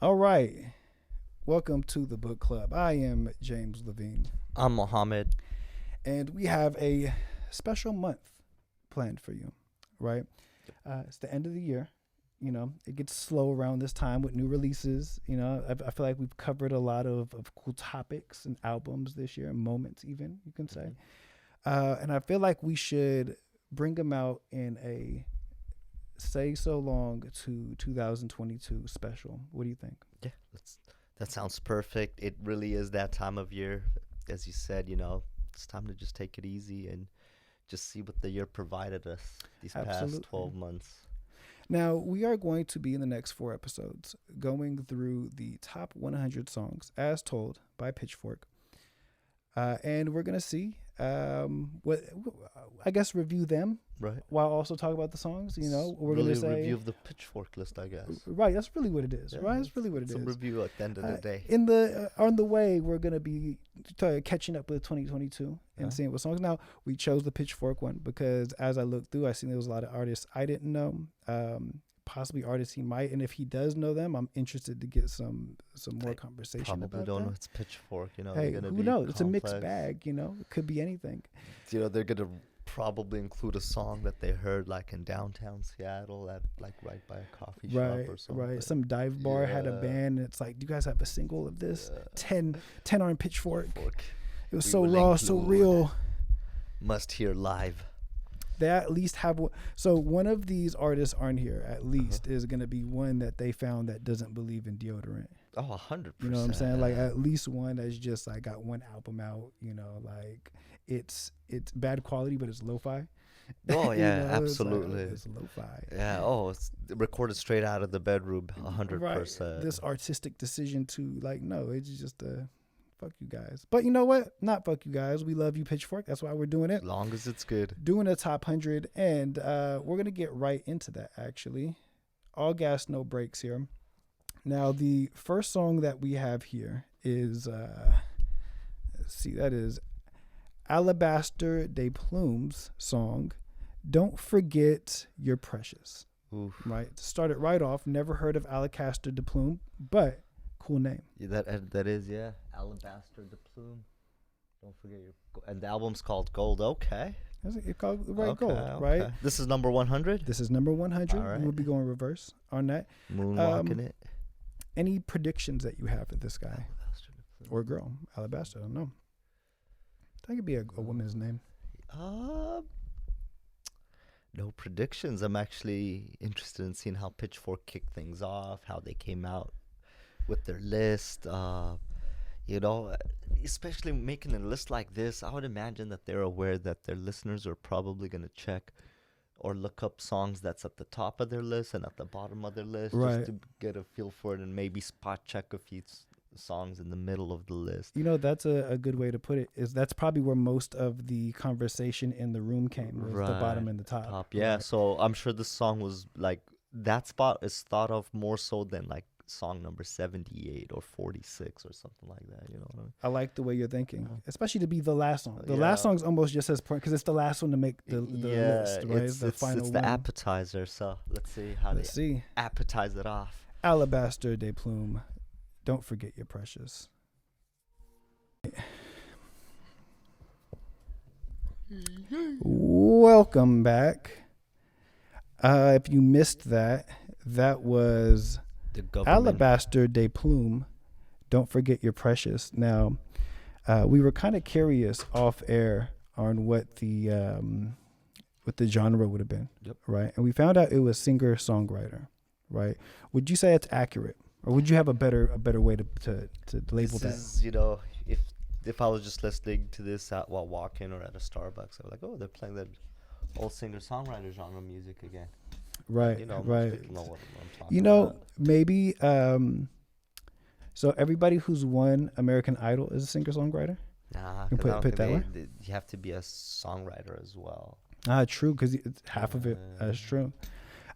All right. Welcome to the book club. I am James Levine, I'm Mohammed. and we have a special month planned for you, right? It's the end of the year. It gets slow around this time with new releases. I feel like we've covered a lot of cool topics and albums this year, and moments, even, you can say. And I feel like we should bring them out in a Say So Long to 2022 special. What do you think? Yeah, that sounds perfect. It really is that time of year. As you said, it's time to just take it easy and just see what the year provided us these Absolutely. past 12 months. Now, we are going to be in the next 4 episodes going through the top 100 songs as told by Pitchfork. And we're going to see review them Right. while also talking about the songs. We're really going to say. review of the Pitchfork list, I guess. Right, that's really what it is. Yeah, Right, that's really what it it's is. a review at the end of the day. On the way, we're going to be catching up with 2022 and seeing what songs. Now, we chose the Pitchfork one because as I looked through, I seen there was a lot of artists I didn't know. Possibly artists he might, and if he does know them, I'm interested to get some more conversation Probably about don't that. know it's Pitchfork. Hey, they're gonna who be knows? It's a mixed complex. bag. It could be anything. They're gonna probably include a song that they heard like in downtown Seattle at like right by a coffee shop Right, or something. right. Some dive bar had a Yeah. band, and it's like, do you guys have a single of this? Yeah. 10 on Pitchfork. Pitchfork. It was We so will raw, so include real. Must hear live. They at least have so one of these artists on here at least is going to be one that they found that doesn't believe in deodorant. Oh, 100%. You know what I'm saying? Like at least one that's just like got one album out. like it's bad quality, but it's lo-fi. Oh yeah, It's like, absolutely. it's lo-fi. Yeah. Oh, it's recorded straight out of the bedroom. Right. 100%. This artistic decision to no, it's just fuck you guys. But you know what? Not fuck you guys. We love you, Pitchfork. That's why we're doing it. As long as it's good. Doing a top 100, and we're gonna get right into that. Actually, all gas, no brakes here. Now, the first song that we have here is let's see, that is Alabaster de Plume's song, "Don't Forget You're Precious." Oof. Right, to start it right off. Never heard of Alabaster de Plume, but cool name. Yeah, that is Alabaster de Plume. Don't forget and the album's called Gold. Okay. It's called Right Okay, Gold, right? okay. This is number 100. This is number 100. All right. We'll be going reverse on that. Moonwalking it. Any predictions that you have for this guy Alabaster de Plume. or girl? Alabaster, I don't know. That could be a woman's name. No predictions. I'm actually interested in seeing how Pitchfork kicked things off, how they came out with their list. Especially making a list like this, I would imagine that they're aware that their listeners are probably going to check or look up songs that's at the top of their list and at the bottom of their list, Right. just to get a feel for it and maybe spot check a few songs in the middle of the list. That's a good way to put it. Is that's probably where most of the conversation in the room came, was the bottom and the top. Yeah, Right. so I'm sure this song was like, that spot is thought of more so than like song number 78 or 46 or something like that. You know what I mean? I like the way you're thinking, especially to be the last song. The Yeah. last song's almost just as important because it's the last one to make the list, right? It's the final it's the one. appetizer. So let's see how Let's they see. appetize it off. Alabaster de Plume, "Don't Forget You're Precious." Welcome back. If you missed that was The government. Alabaster de Plume, "Don't Forget You're Precious." Now, we were kind of curious off air on what the genre would have been, Yep. right? And we found out it was singer-songwriter, right? Would you say it's accurate, or would you have a better way to label This that? is, if I was just listening to this while walking or at a Starbucks, I was like, oh, they're playing that old singer-songwriter genre music again. Right, Most right. people know what I'm talking about. Maybe. So everybody who's won American Idol is a singer-songwriter. Nah, You 'cause I don't put think that you have to be a songwriter as well. True, because half of it. That's true.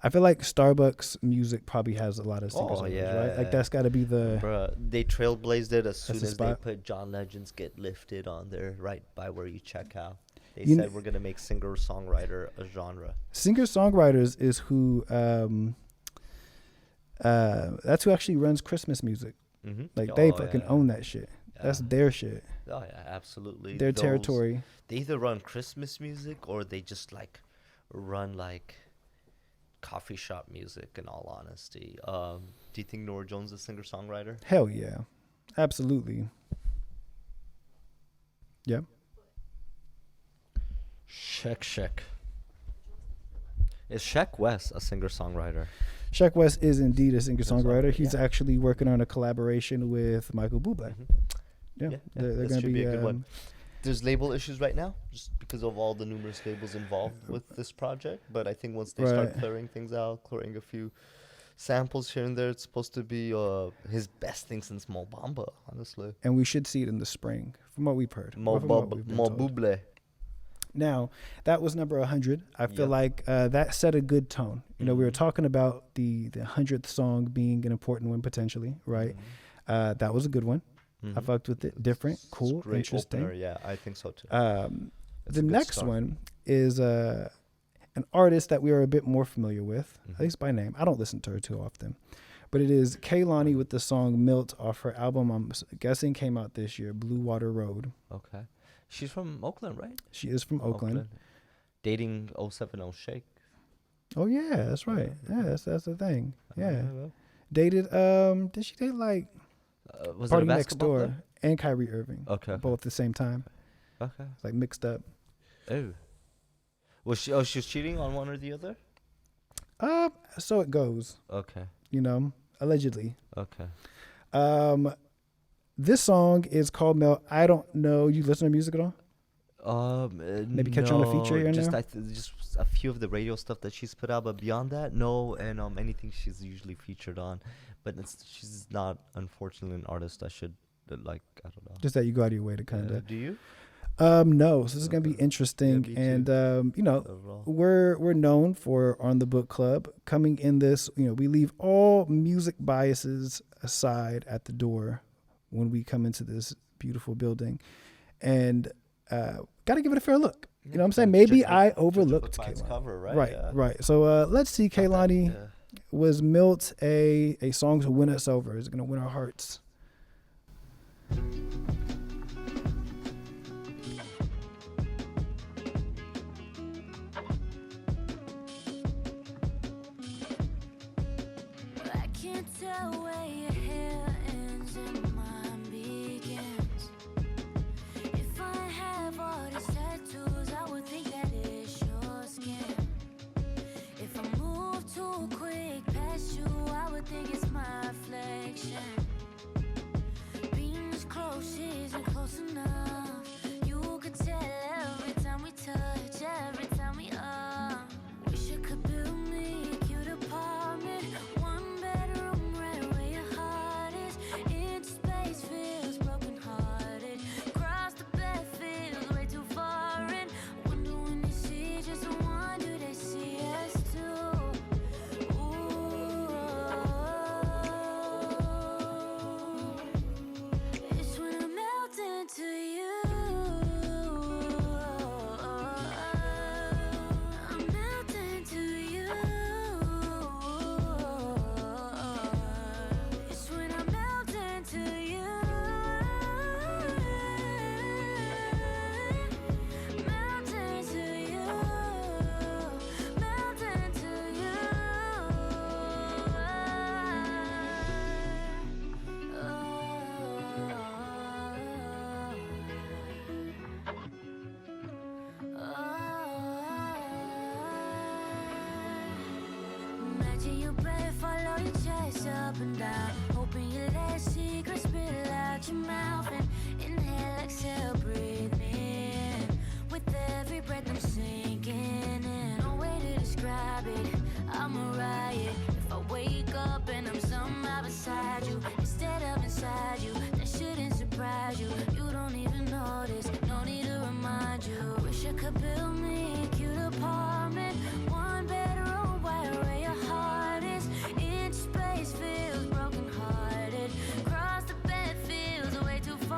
I feel like Starbucks music probably has a lot of singer-songwriters, right? Like that's got to be the. Bruh, they trailblazed it as soon the as they spot. put John Legend's Get Lifted on there, right by where you check out. They You said we're gonna make singer-songwriter a genre. Singer-songwriters is who That's who actually runs Christmas music. Mm-hmm. Like they fucking own that shit. That's their shit. Oh yeah, absolutely. Their territory. They either run Christmas music or they just like run like coffee shop music. In all honesty, do you think Nora Jones is a singer-songwriter? Hell yeah, absolutely. Yeah. Sheck. Is Sheck West a singer-songwriter? Sheck West is indeed a singer-songwriter. He's yeah. actually working on a collaboration with Michael Bublé. Mm-hmm. Yeah, they're that going to should be a good one. There's label issues right now, just because of all the numerous labels involved with this project. But I think once they start clearing things out, clearing a few samples here and there, it's supposed to be his best thing since Mo Bamba, honestly. And we should see it in the spring, from what we've heard. Mo Bublé. Now, that was number 100. I feel like that set a good tone. You know, we were talking about the 100th song being an important one potentially, right? That was a good one. I fucked with it. Different, cool, interesting. Opener, yeah, I think so too. The next one is an artist that we are a bit more familiar with, at least by name. I don't listen to her too often. But it is Kehlani with the song Milt off her album, I'm guessing came out this year, Blue Water Road. Okay. She's from Oakland, right? She is from Oakland. Dating 070 Shake. Oh, yeah, that's right. Yeah, that's the thing. Yeah. Dated, did she date like was Party it a Next Door player? and Kyrie Irving? Okay. Both at the same time. Okay. It's like mixed up. Oh. She was cheating on one or the other? So it goes. Okay. You know, allegedly. Okay. This song is called Mel. I don't know. You listen to music at all? Maybe catch on a feature here and just there? just a few of the radio stuff that she's put out, but beyond that, no. And anything she's usually featured on, but she's not, unfortunately, an artist I should like. I don't know. Just that you go out of your way to kind of. Do you? No. So this is gonna be interesting, me and you know, Overall. we're known for On the Book Club coming in this. You know, we leave all music biases aside at the door when we come into this beautiful building, and got to give it a fair look. You know what I'm saying? Maybe I overlooked Kehlani. Cover, right? Right, Yeah. right. So let's see, Kehlani. Was Milt a song to win us over? Is it going to win our hearts? I can't tell where your hair ends and mine begins. If I have all these tattoos, I would think that it's your skin. If I move too quick past you, I would think it's my reflection. Being this close isn't close enough. You could tell every time we touch, every time we wish I could build me a cute apartment, one bedroom right where your heart is. Into space feels broken hearted. Across the bed feels way too foreign. Wonder when they see just the one, do they see us too? Ooh, it's when I melt into you. I melt into you. It's when I melt into you. Melt into you. Melt into you. Imagine your breath follow your chest up and down, hoping your last secret spill out your mouth and inhale, exhale, breathe me in. With every breath I'm sinking in. No way to describe it. I'm a riot. If I wake up and I'm somehow beside you instead of inside you, that shouldn't surprise you. You don't even notice. No need to remind you. Wish I could build me a cute apartment, one bedroom right where your heart is. Into space feels broken hearted. Across the bed feels way too far.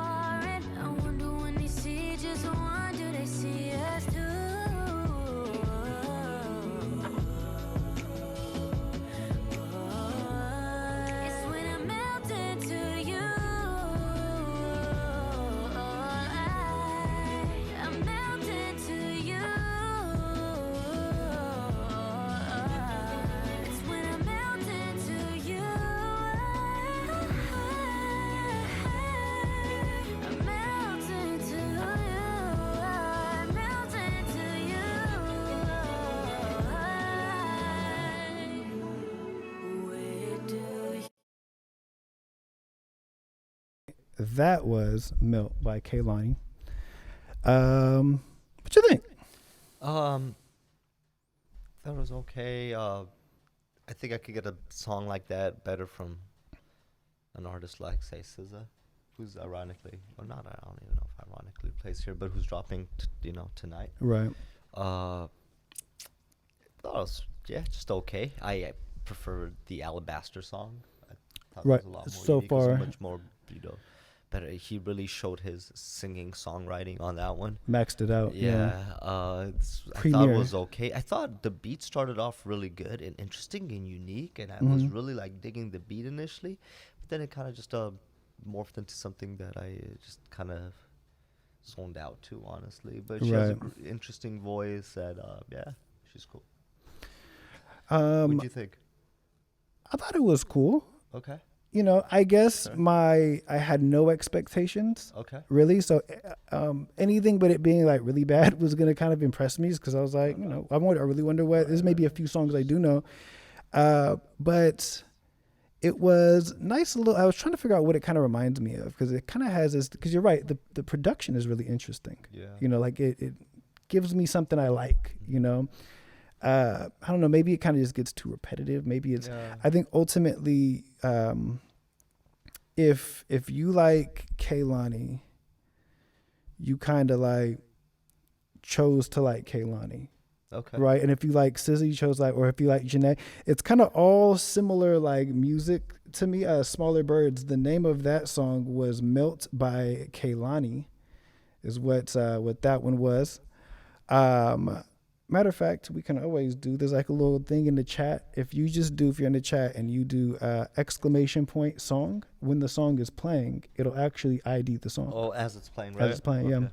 that was Melt by Kehlani. What you think? That was okay. I think I could get a song like that better from an artist like, say, SZA, who's ironically, or not, I don't even know if ironically plays here, but who's dropping, tonight. Right. Thought it was, just okay. I prefer the Alabaster song. I thought Right. it was a lot more So unique. It was far- much more, better. He really showed his singing, songwriting on that one. Maxed it out. Yeah, I thought Premiere. it was okay. I thought the beat started off really good and interesting and unique, and I was really like digging the beat initially, but then it kind of just morphed into something that I just kind of zoned out to, honestly. But she has Right. an interesting voice, and yeah, she's cool. Yeah. What do you think? I thought it was cool. Okay, You know, I guess Sure. I had no expectations okay, really. So anything but it being like really bad was gonna kind of impress me, because I was like, I really wonder what. There's maybe a few songs I do know, but it was nice. I was trying to figure out what it kind of reminds me of, because it kind of has this. Because you're right, the production is really interesting. yeah, You know, like it gives me something I like. You know, I don't know. Maybe it kind of just gets too repetitive. Maybe it's. yeah. I think ultimately, if you like Kehlani, you kind of like chose to like Kehlani, Okay, right? And if you like SZA, you chose like, or if you like Janae, it's kind of all similar like music to me. Smaller Birds. The name of that song was "Melt" by Kehlani, is what that one was. Matter of fact, we can always do, there's like a little thing in the chat. If you're in the chat and you do exclamation point song, when the song is playing, it'll actually ID the song. Oh, as it's playing, right? As it's playing, yeah.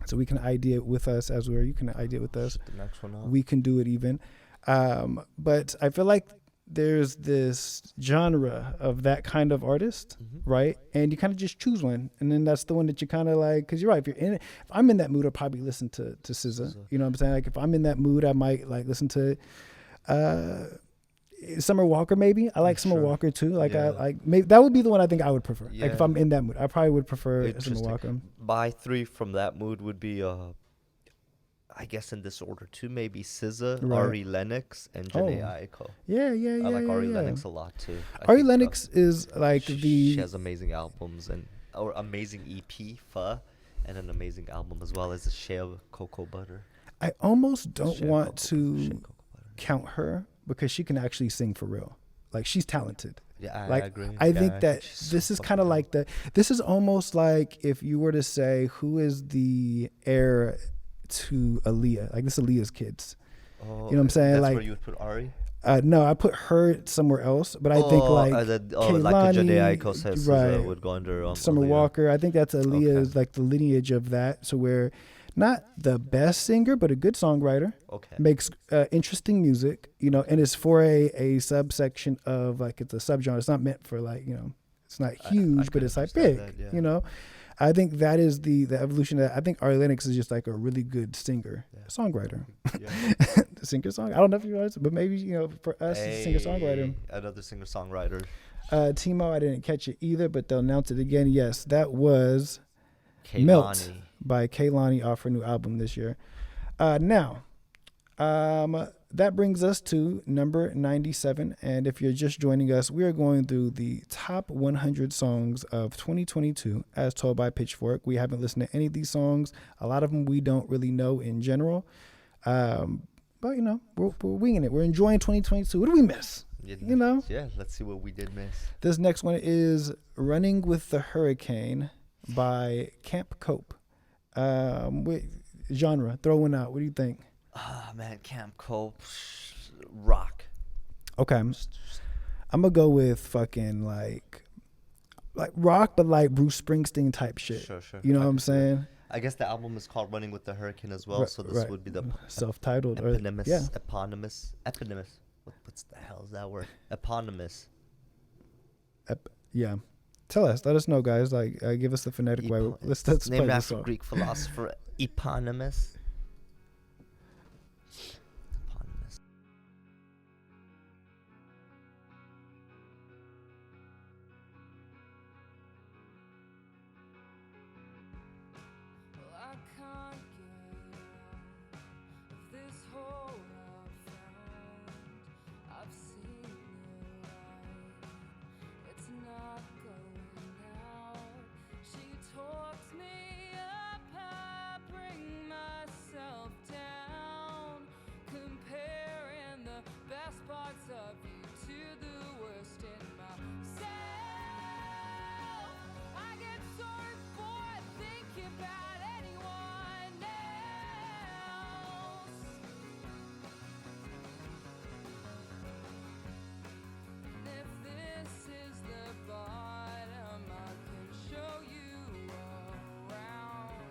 So we can ID it with us as you can ID it with us. Shut the next one up. We can do it even. But I feel like there's this genre of that kind of artist, right? And you kind of just choose one, and then that's the one that you kind of like. Because you're right, if I'm in that mood, I'll probably listen to SZA. You know what I'm saying? Like if I'm in that mood, I might like listen to Summer Walker. Maybe I like Summer Sure. Walker too. Like Yeah. I like, maybe that would be the one I think I would prefer. Like if Yeah. I'm in that mood, I probably would prefer Summer Interesting. Walker. My three from that mood would be, I guess in this order too, maybe SZA, Right. Ari Lennox, and Janae Oh. Aiko. Yeah. I like Ari yeah. Lennox a lot too. Ari Lennox is like she has amazing albums or amazing EP, Pho, and an amazing album as well as a Shea Cocoa Butter. I almost don't Shea want Shea to Cocoa Butter. count her, because she can actually sing for real. Like she's talented. Yeah, Like I agree. I Yeah, think that she's this so is fucking kind of good. like this is almost like if you were to say who is the heir to Aaliyah. Like this Aaliyah's kids. Oh, You know what I'm saying? That's Like where you would put Ari. no, I put her somewhere else, but I think like like a Kehlani, Janae Aiko says right, would go under Summer Aaliyah. Walker. I think that's Aaliyah's Okay. like the lineage of that. So we're not the best singer, but a good songwriter. Okay. Makes interesting music, you know, and it's for a subsection of like, it's a subgenre. It's not meant for like, you know, it's not huge, but could it's like understand big, that, yeah. you know. I think that is the evolution of that. I think Ari Lennox is just like a really good singer, Yeah. songwriter, Yeah. singer song. I don't know if you guys, but maybe, you know, for us, it's a singer songwriter. Another singer songwriter. Timo, I didn't catch it either, but they'll announce it again. Yes, that was Melt Kehlani. by Kehlani off her new album this year. Now, that brings us to number 97. And if you're just joining us, we are going through the top 100 songs of 2022 as told by Pitchfork. We haven't listened to any of these songs. A lot of them we don't really know in general. But, you know, we're winging it. We're enjoying 2022. What did we miss? You know? Yeah, let's see what we did miss. This next one is Running with the Hurricane by Camp Cope. Genre, throw one out. What do you think? Ah, man, Camp Cope, rock. Okay. I'm gonna go with fucking like rock, but like Bruce Springsteen type shit. Sure. You know I what I'm can see that. saying? I guess the album is called Running with the Hurricane as well, Right, so this right. would be the Self-titled. eponymous. Yeah. Eponymous. What's the hell is that word? Eponymous. Yeah. Tell us. Let us know, guys. Like, give us the phonetic way. Let's play named this after song. Greek philosopher Eponymous. Eponymous. can't get out of this hole I've found. I've seen the light, it's not going out. She talks me up, I bring myself down, comparing the best parts of you to the worst in myself. I get sorry for thinking about anyone else. And if this is the bottom, I can show you around.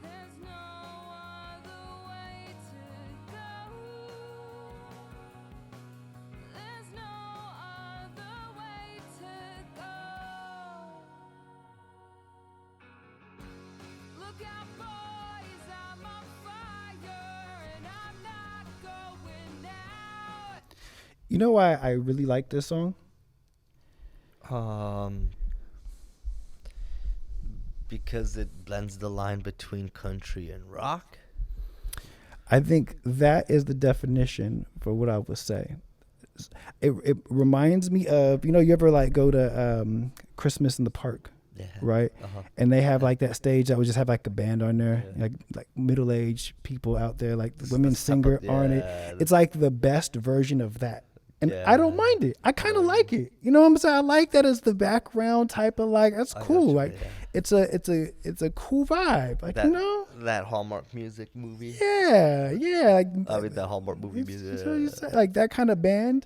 There's no other way to go. There's no other way to go. Look out, boys, I'm on fire and I'm not going out. You know why I really like this song? Because it blends the line between country and rock. I think that is the definition for what I would say. It reminds me of, you ever like go to Christmas in the Park, Yeah. right? Uh-huh. And they have like that stage that would just have like a band on there, Yeah. like middle-aged people out there, like the This- women this type singer of- on it. yeah, It's like the best version of that. And I don't Yeah. mind it. I kind of like it. You know what I'm saying? I like that as the background type of like, that's I got cool. you, Like yeah. it's a cool vibe. Like, That Hallmark music movie. yeah. Like, I mean, that Hallmark movie music. it's what you say, like that kind of band,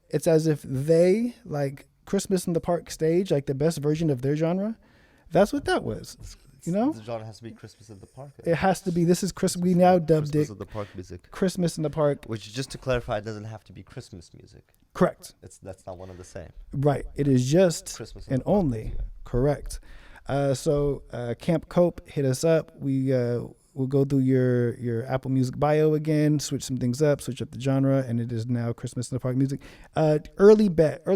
it's as if they like Christmas in the Park stage, like the best version of their genre. That's what that was. The genre has to be Christmas in the Park. It has to be. This is Chris. We now dubbed Christmas it in the Park music. Christmas in the Park. Which, just to clarify, it doesn't have to be Christmas music. Correct. That's not one of the same. Right. It is just Christmas in and the Park only music. correct. So Camp Cope, hit us up. We'll go through your Apple Music bio again, switch some things up, switch up the genre, and it is now Christmas in the Park music. Early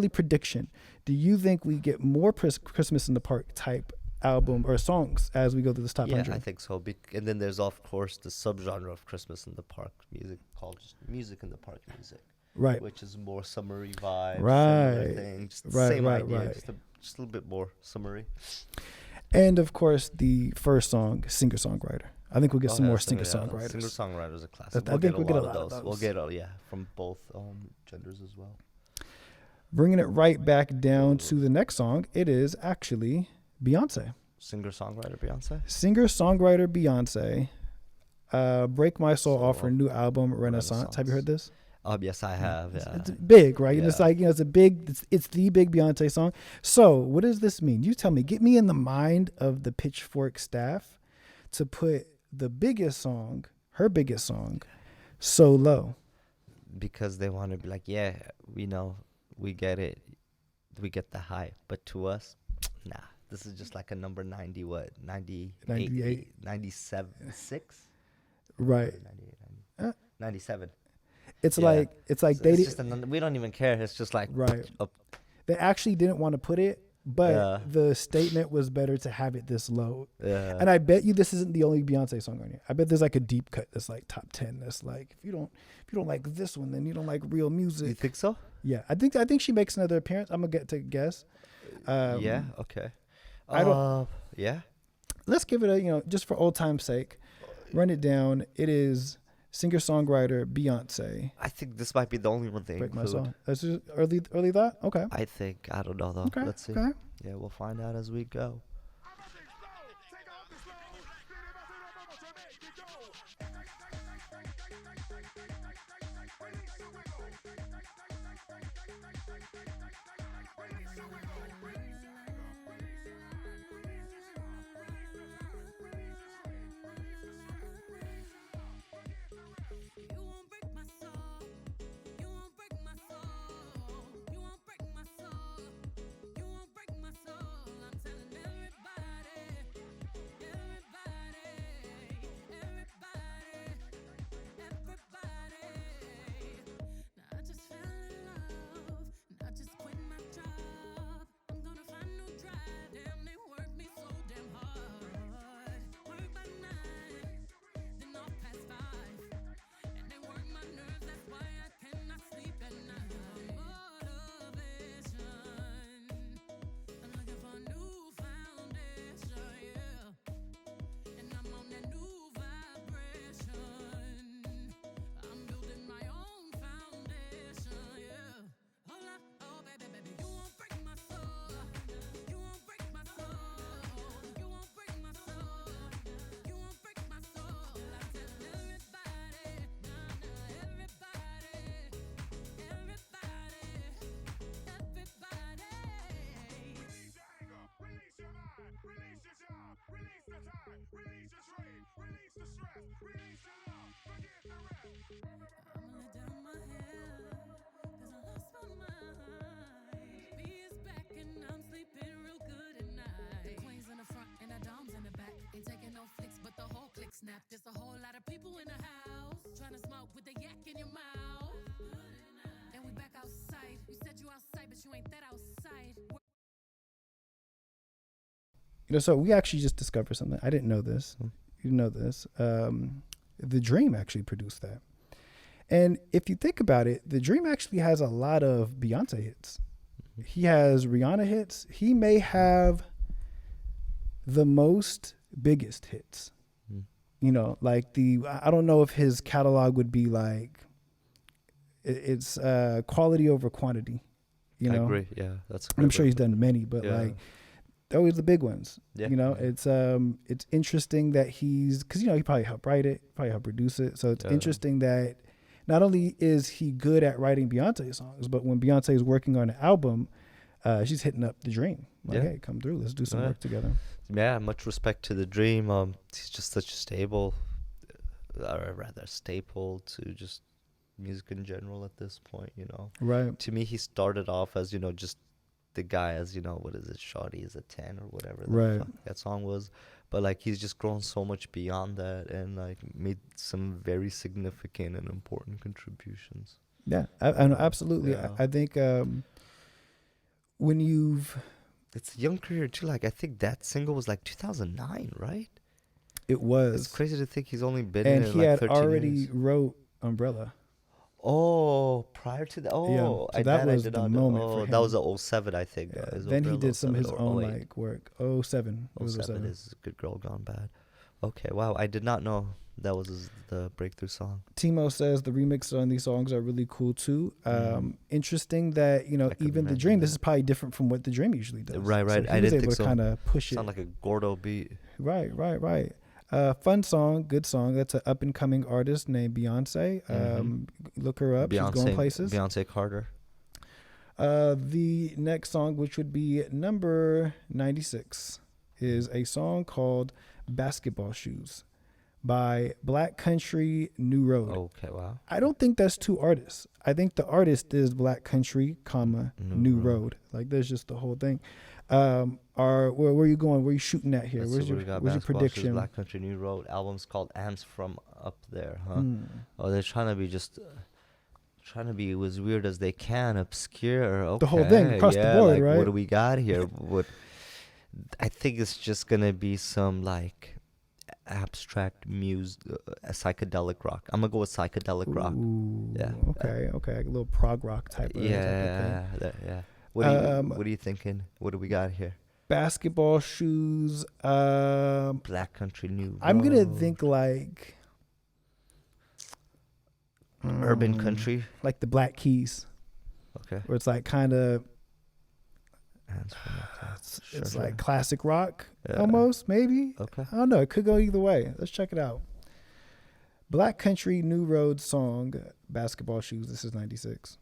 prediction. Do you think we get more Christmas in the Park type album or songs as we go through this top 100? I think so. And then there's, of course, the subgenre of Christmas in the Park music called just music in the park music. Right. Which is more summery vibes. Right. Similar thing, just the Right, same right, idea, right. just a little bit more summery. And of course, the first song, singer-songwriter. I think we'll get some more singer-songwriters. Singer-songwriters is a classic. I think we'll get a lot of We'll those. get from both genders as well. Bringing it right back down to the next song, it is actually Beyonce. Singer-songwriter Beyonce. Singer-songwriter Beyonce. Break My Soul off her new album, Renaissance. Have you heard this? Yes, I have. Yeah. It's big, right? And Yeah. it's like, it's a big, it's the big Beyonce song. So what does this mean? You tell me, get me in the mind of the Pitchfork staff to put the biggest song, her biggest song, so low. Because they want to be like, yeah, we know, we get it, we get the hype, but to us, nah, this is just like a number 90, 98. 97, 6? Right. 98, 97. It's Yeah. like So they it's did, just we don't even care. It's just like, right. up. They actually didn't want to put it, but Yeah. the statement was better to have it this low. Yeah. And I bet you this isn't the only Beyonce song on here. I bet there's like a deep cut that's like top 10. That's like, if you don't like this one, then you don't like real music. You think so? Yeah, I think she makes another appearance. I'm gonna take a guess. Yeah. Okay. I don't- Yeah. Let's give it a just for old time's sake, run it down. It is singer-songwriter Beyonce. I think this might be the only one they Break My include. Soul. That's just early thought. Okay. I think. I don't know though. Okay. Let's see. Okay. Yeah, we'll find out as we go. You won't break my soul. You won't break my soul. You won't break my soul. You won't break my soul. I'm telling everybody. Boo in the house, trying to smoke with the yak in your mouth. And we back outside. You said you outside, but you ain't that outside. So we actually just discovered something. I didn't know this. You know this. The Dream actually produced that. And if you think about it, The Dream actually has a lot of Beyonce hits. He has Rihanna hits. He may have the most biggest hits. Like I don't know if his catalog would be like, it's quality over quantity. I agree. Yeah, that's. I'm sure he's done many, but like, always the big ones. Yeah. It's interesting that because he probably helped write it, probably helped produce it. So it's interesting that not only is he good at writing Beyonce songs, but when Beyonce is working on an album, she's hitting up The Dream. Like, hey, come through, let's do some work together. Yeah, much respect to The Dream. He's just such a staple to just music in general at this point. Right. To me, he started off as just the guy, as what is it, Shawty is a 10 or whatever right. That song was, but like he's just grown so much beyond that and like made some very significant and important contributions. Yeah, absolutely. Yeah. I think when it's a young career too. Like I think that single was like 2009, right? It was. It's crazy to think he's only been and in it he like had 13 already years. wrote Umbrella. Oh, prior to that. Oh, so that was the moment for him. That was a 07, I think. Yeah. Then he did some of his own 08. like work. 07. It was 07 is Good Girl Gone Bad. Okay, wow. I did not know that was the breakthrough song. Timo says the remixes on these songs are really cool too. Interesting that even The Dream. This is probably different from what The Dream usually does. Right. So I didn't think so. Kind of push it. Sound like a Gordo beat. Right. Fun song, good song. That's an up and coming artist named Beyonce. Look her up. She's going places. Beyonce Carter. The next song, which would be number 96, is a song called "Basketball Shoes" by Black Country New Road. Okay, wow. I don't think that's two artists. I think the artist is Black Country, New Road. Like there's just the whole thing. Where are you going? Where are you shooting at here? Where's your prediction? Black Country New Road. Album's called Amps from Up There, huh? Oh, they're trying to be as weird as they can, obscure. Okay, the whole thing across the board, like, right? What do we got here? I think it's just gonna be some like abstract psychedelic rock. I'm gonna go with psychedelic rock. Yeah. Okay. A little prog rock type of yeah. What are you thinking? What do we got here? Basketball Shoes. Black Country New Road. I'm gonna think like urban country, like the Black Keys. Okay. Where it's like kind of. It's like classic rock, almost, maybe. Okay. I don't know. It could go either way. Let's check it out. Black Country New Road song, Basketball Shoes. This is 96.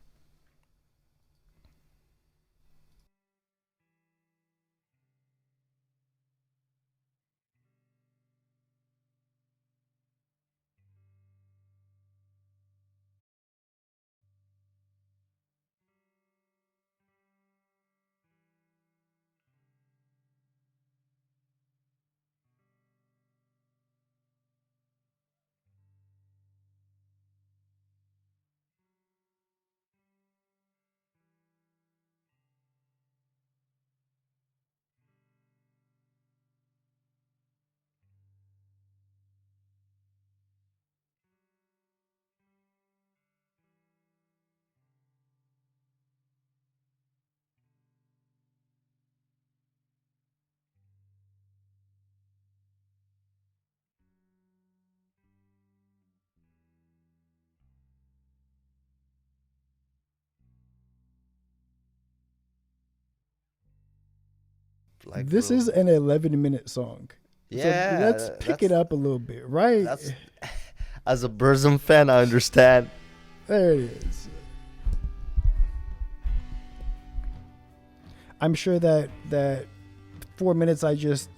This is an 11-minute song. Yeah. So let's pick it up a little bit, right? As a Burzum fan, I understand. There it is. I'm sure that 4 minutes I just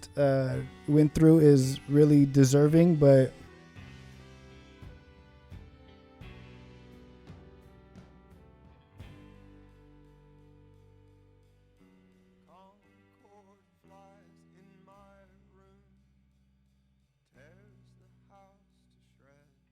went through is really deserving, but Tears the house to shreds.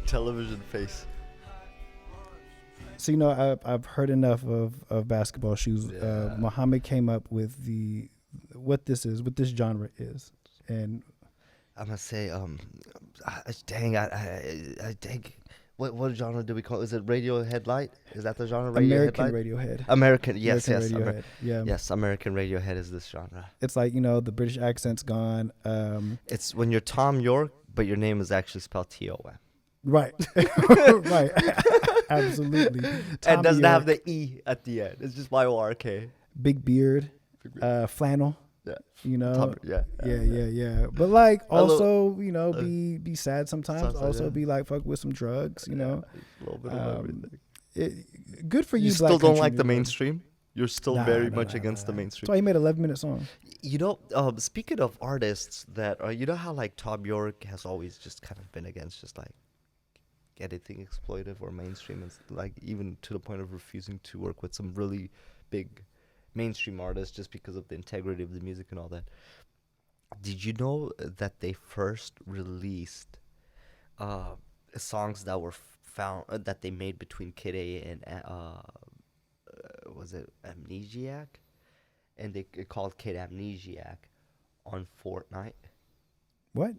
Television face. So I've heard enough of basketball shoes. Yeah. Muhammad came up with what this genre is, and I'm gonna say, dang, I think, what genre do we call it? Is it radio headlight? Is that the genre? Radio American headlight? Radiohead. American, yes, American yes, Radiohead. Yeah. yes. American Radiohead is this genre. It's like the British accent's gone. It's when you're Tom York, but your name is actually spelled T-O-M. Right. Right. Absolutely. And doesn't have the E at the end. It's just Y-O-R-K. big beard, flannel. Yeah. Yeah. But like also, be sad sometimes. Also yeah. be like fuck with some drugs. A little bit of everything. Good for you. You Black still don't country like the music. mainstream? You're still very much against the mainstream. That's why he made 11-minute song. Speaking of artists that are, you know how like Tom York has always just kind of been against just like anything exploitive or mainstream, and like even to the point of refusing to work with some really big mainstream artists just because of the integrity of the music and all that. Did you know that they first released songs that were found that they made between Kid A and was it Amnesiac? And they called Kid Amnesiac on Fortnite. What?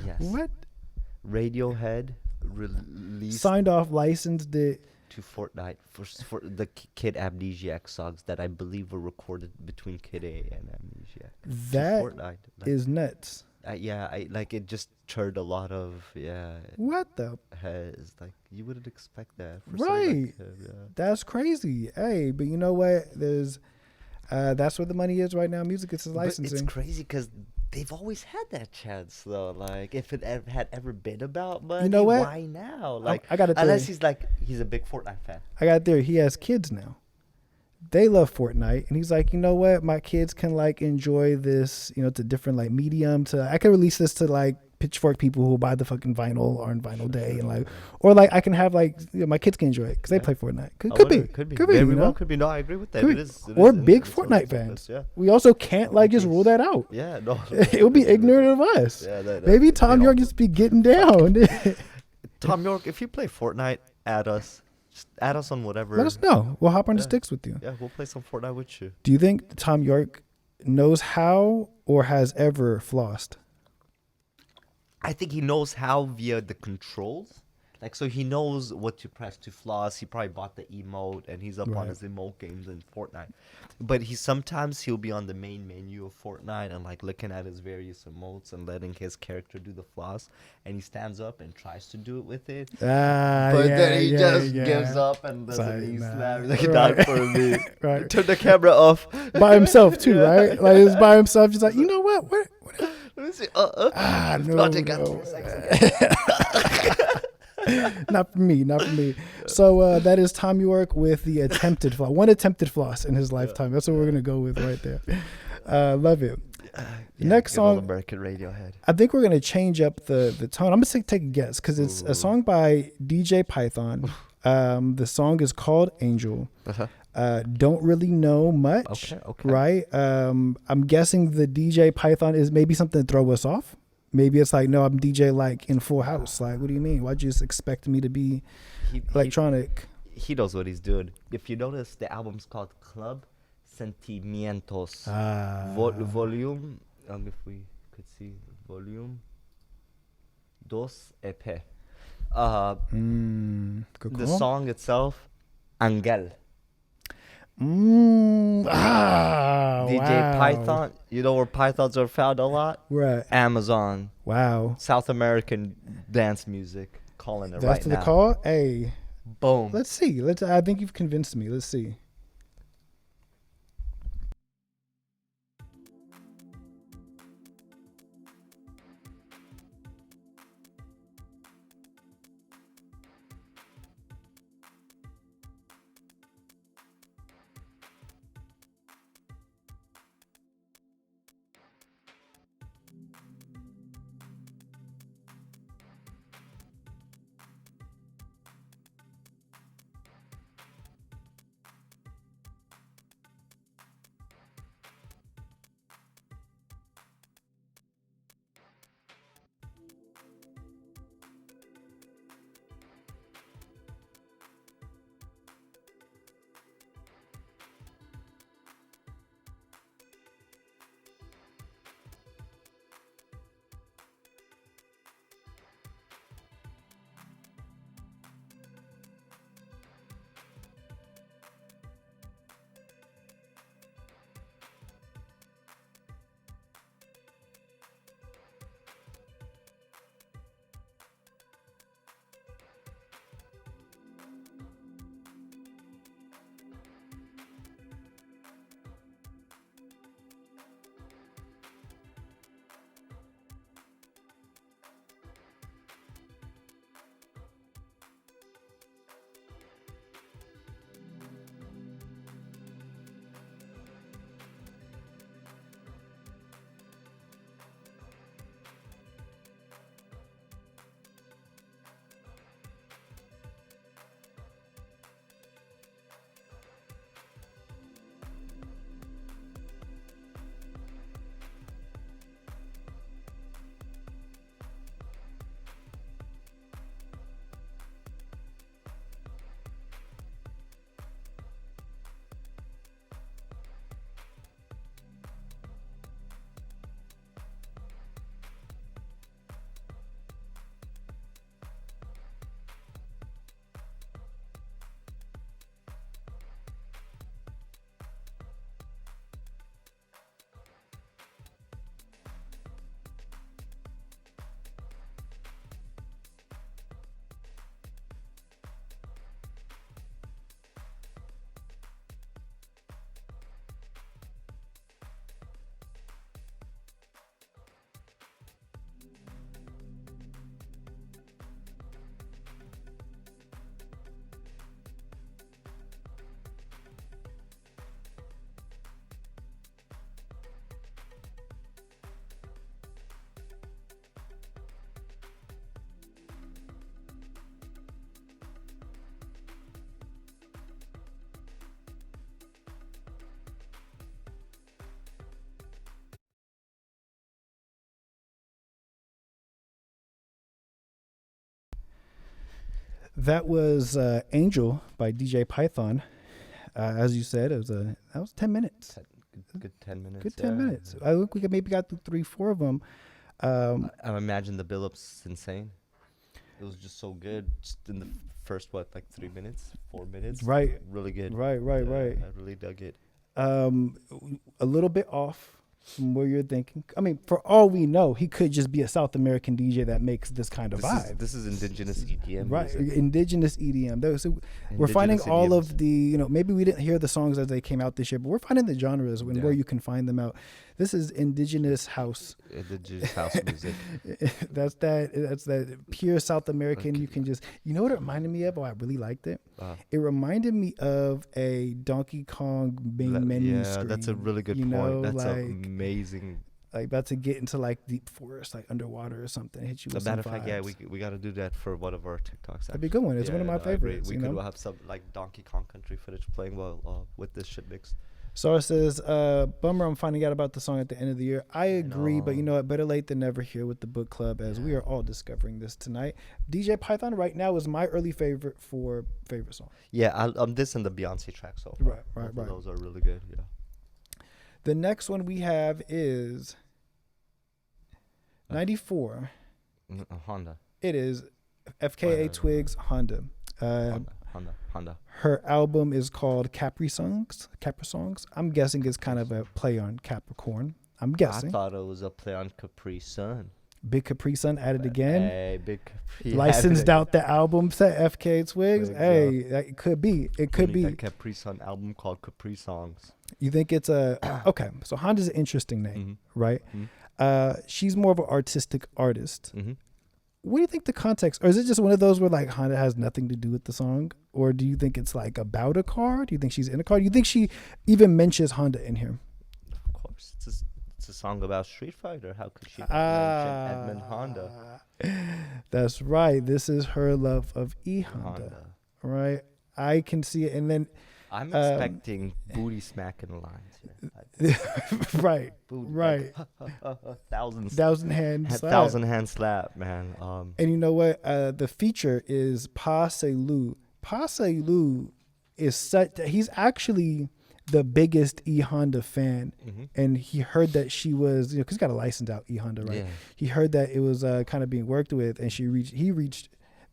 Yes. What? Radiohead released Signed off, licensed it. to Fortnite for the Kid Amnesiac songs that I believe were recorded between Kid A and Amnesiac. That to Fortnite. is nuts. I like it just turned a lot of What the? heads. Like you wouldn't expect that. For Right. yeah. That's crazy. Hey, but you know what? There's that's where the money is right now. Music is But licensing. it's crazy because they've always had that chance though. Like if it had ever been about money, know what? why now? Like I got a unless theory. he's a big Fortnite fan. I got there. He has kids now. They love Fortnite, and he's like, you know what? My kids can like enjoy this, to different like medium. I can release this to like Pitchfork people who buy the fucking vinyl on Vinyl Day, and like, or like I can have like my kids can enjoy it because they play Fortnite. Could be. Could be. Very well could be. No, I agree with that. Could It be. is. Or it big is Fortnite something fans. Yeah. We also can't like just rule that out. Yeah. No. It would be ignorant of us. Yeah. Maybe Tom York just be getting down. Tom York, if you play Fortnite, add us. Just add us on whatever. Let us know. We'll hop on the Yeah. sticks with you. Yeah, we'll play some Fortnite with you. Do you think Tom York knows how or has ever flossed? I think he knows how via the controls. Like, so he knows what to press to floss. He probably bought the emote, and he's up on Right. his emote games in Fortnite. But he'll be on the main menu of Fortnite and like looking at his various emotes and letting his character do the floss. And he stands up and tries to do it with it. But then he just gives up and does a knee slap. He's like, Right. not for me. Right. Turn the camera off. By himself too, right? Like it's by himself, just like, you know what? What? Let me see. No, Not again. no. Not for me. So that is Tom York with the attempted floss. One attempted floss in his lifetime. That's what we're gonna go with right there. Love it. Next good old song. American Radiohead. I think we're gonna change up the tone. I'm gonna take a guess because it's a song by DJ Python. The song is called Angel. Don't really know much. Okay. Right. I'm guessing the DJ Python is maybe something to throw us off. Maybe it's like, no, I'm DJ like in Full House. Like, what do you mean? Why'd you just expect me to be electronic? He knows what he's doing. If you notice, the album's called Club Sentimientos. Volume. If we could see volume. Dos EP. Good The call. song itself, Angel. DJ DJ Python. You know where pythons are found a lot? Right. Amazon. Wow. South American dance music. Calling it That's right the now. call. Hey, Boom. let's see. I think you've convinced me. Let's see. That was Angel by DJ Python. As you said, that was 10 minutes. Good 10 minutes. Good 10 minutes. I think we maybe got through 3-4 of them. I imagine the build-up's insane. It was just so good. Just in the first, 3 minutes, 4 minutes? Right. Really good. Right. I really dug it. A little bit off from where you're thinking. I mean, for all we know, he could just be a South American DJ that makes this kind of vibe. This is indigenous EDM. Right, music. indigenous EDM. We're finding Indigenous all idioms. of the, maybe we didn't hear the songs as they came out this year, but we're finding the genres and where you can find them out. This is indigenous house. Indigenous house music. That's that pure South American. You can just, what it reminded me of? Oh, I really liked it. It reminded me of a Donkey Kong main menu screen. That's a really good point. That's amazing. Like about to get into like deep forest, like underwater or something. Hit you with As a matter some of fact, vibes. we got to do that for one of our TikToks. That'd be a good one. It's one of my favorites. We could have some like Donkey Kong Country footage playing while with this shit mix. Sora says, bummer I'm finding out about the song at the end of the year. I agree, but you know what? Better late than never here with the book club as we are all discovering this tonight. DJ Python right now is my early favorite song. Yeah, this and the Beyonce track so far. Right. Those are really good, yeah. The next one we have is 94. Honda. It is FKA Twigs Honda. Honda. Her album is called Capri Songs. I'm guessing it's kind of a play on Capricorn. I'm guessing. I thought it was a play on Capri Sun. Big Capri Sun at it again. Hey, Big Capri. Licensed out the album set FK Twigs. Hey, it could be. It could be. That Capri Sun album called Capri Songs. You think it's okay? So Honda's an interesting name, right? She's more of an artistic artist. What do you think the context, or is it just one of those where like Honda has nothing to do with the song, or do you think it's like about a car? Do you think she's in a car? Do you think she even mentions Honda in here? Of course, it's a song about Street Fighter. How could she not mention Edmund Honda? That's right. This is her love of Honda, right? I can see it, and then I'm expecting booty smacking lines here. right, Booty, right. thousand hand slap, man. And you know what? The feature is Pa Se Lu. Pa Se Lu is he's actually the biggest E Honda fan, and he heard that she was, because he got a license out E Honda, right? Yeah. He heard that it was kind of being worked with, and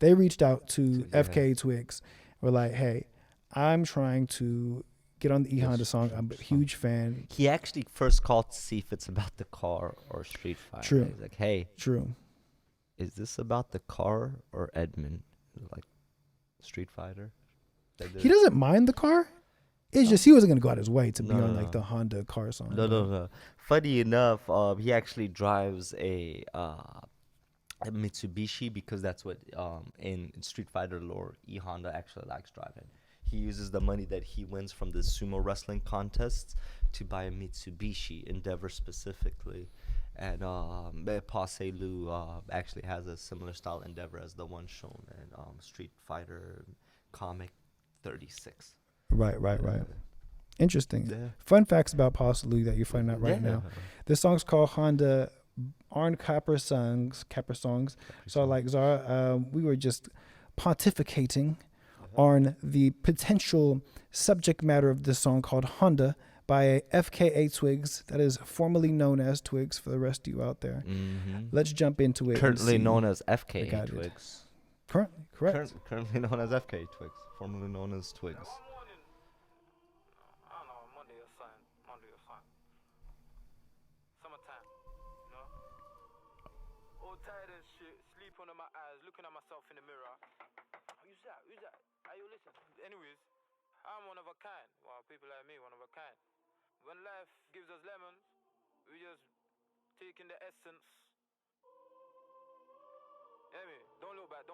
they reached out to FK Twigs. We're like, hey, I'm trying to get on the E Honda song. I'm a huge fan. He actually first called to see if it's about the car or Street Fighter. True. He's like, hey, is this about the car or Edmund? Like Street Fighter. He doesn't mind the car. It's just he wasn't gonna go out his way to be on like the Honda car song. No. Funny enough, he actually drives a Mitsubishi because that's what in Street Fighter lore E Honda actually likes driving. He uses the money that he wins from the sumo wrestling contests to buy a Mitsubishi Endeavor specifically. And Pa Se Lu actually has a similar style Endeavor as the one shown in Street Fighter comic 36. Right. Interesting. Yeah. Fun facts about Pa Se Lu that you're finding out right now. This song's called Honda Arn Capper Songs. So like Zara, we were just pontificating on the potential subject matter of this song called Honda by FKA Twigs, that is formerly known as Twigs for the rest of you out there. Let's jump into it. Currently known as FKA Twigs. Correct. Currently known as FKA Twigs, formerly known as Twigs. Under my eyes, looking at myself in the mirror. Who's that? Are you listening? Anyways, I'm one of a kind. Well, people like me, one of a kind. When life gives us lemons, we just take in the essence. Hear me? Don't look back.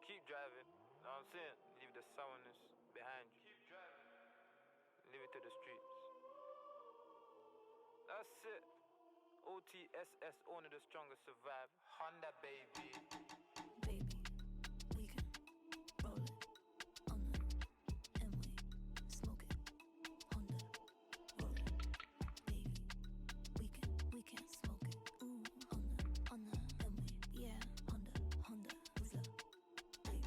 Keep driving. You know what I'm saying? Leave the sourness behind you. Keep driving. Leave it to the streets. That's it. OTSS, only the strongest survive. Honda, baby. Baby, we can roll it on the and we smoke it. Honda, roll it. Baby, we can smoke it. Ooh, on the and we, yeah. Honda, what's up? Baby,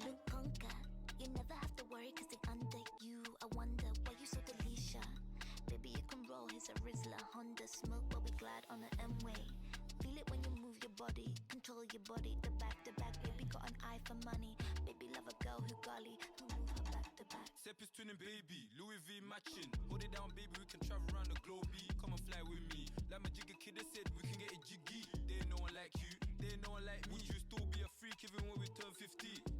Look, conquer. You never have to worry cause they under you. I wonder why you so Delisha. Baby, you can roll, he's a Rizzler. Honda smoke, but we glide on the M-way. Feel it when you move your body. Control your body, the back. Baby got an eye for money. Baby love a girl who golly, who move her back to back. Step is twinning, baby. Louis V matching. Hold it down, baby. We can travel around the globe. Come and fly with me. Like my jigger kid, they said we can get it jiggy. They ain't no one like you. They ain't no one like me. Would you still be a freak even when we turn 50?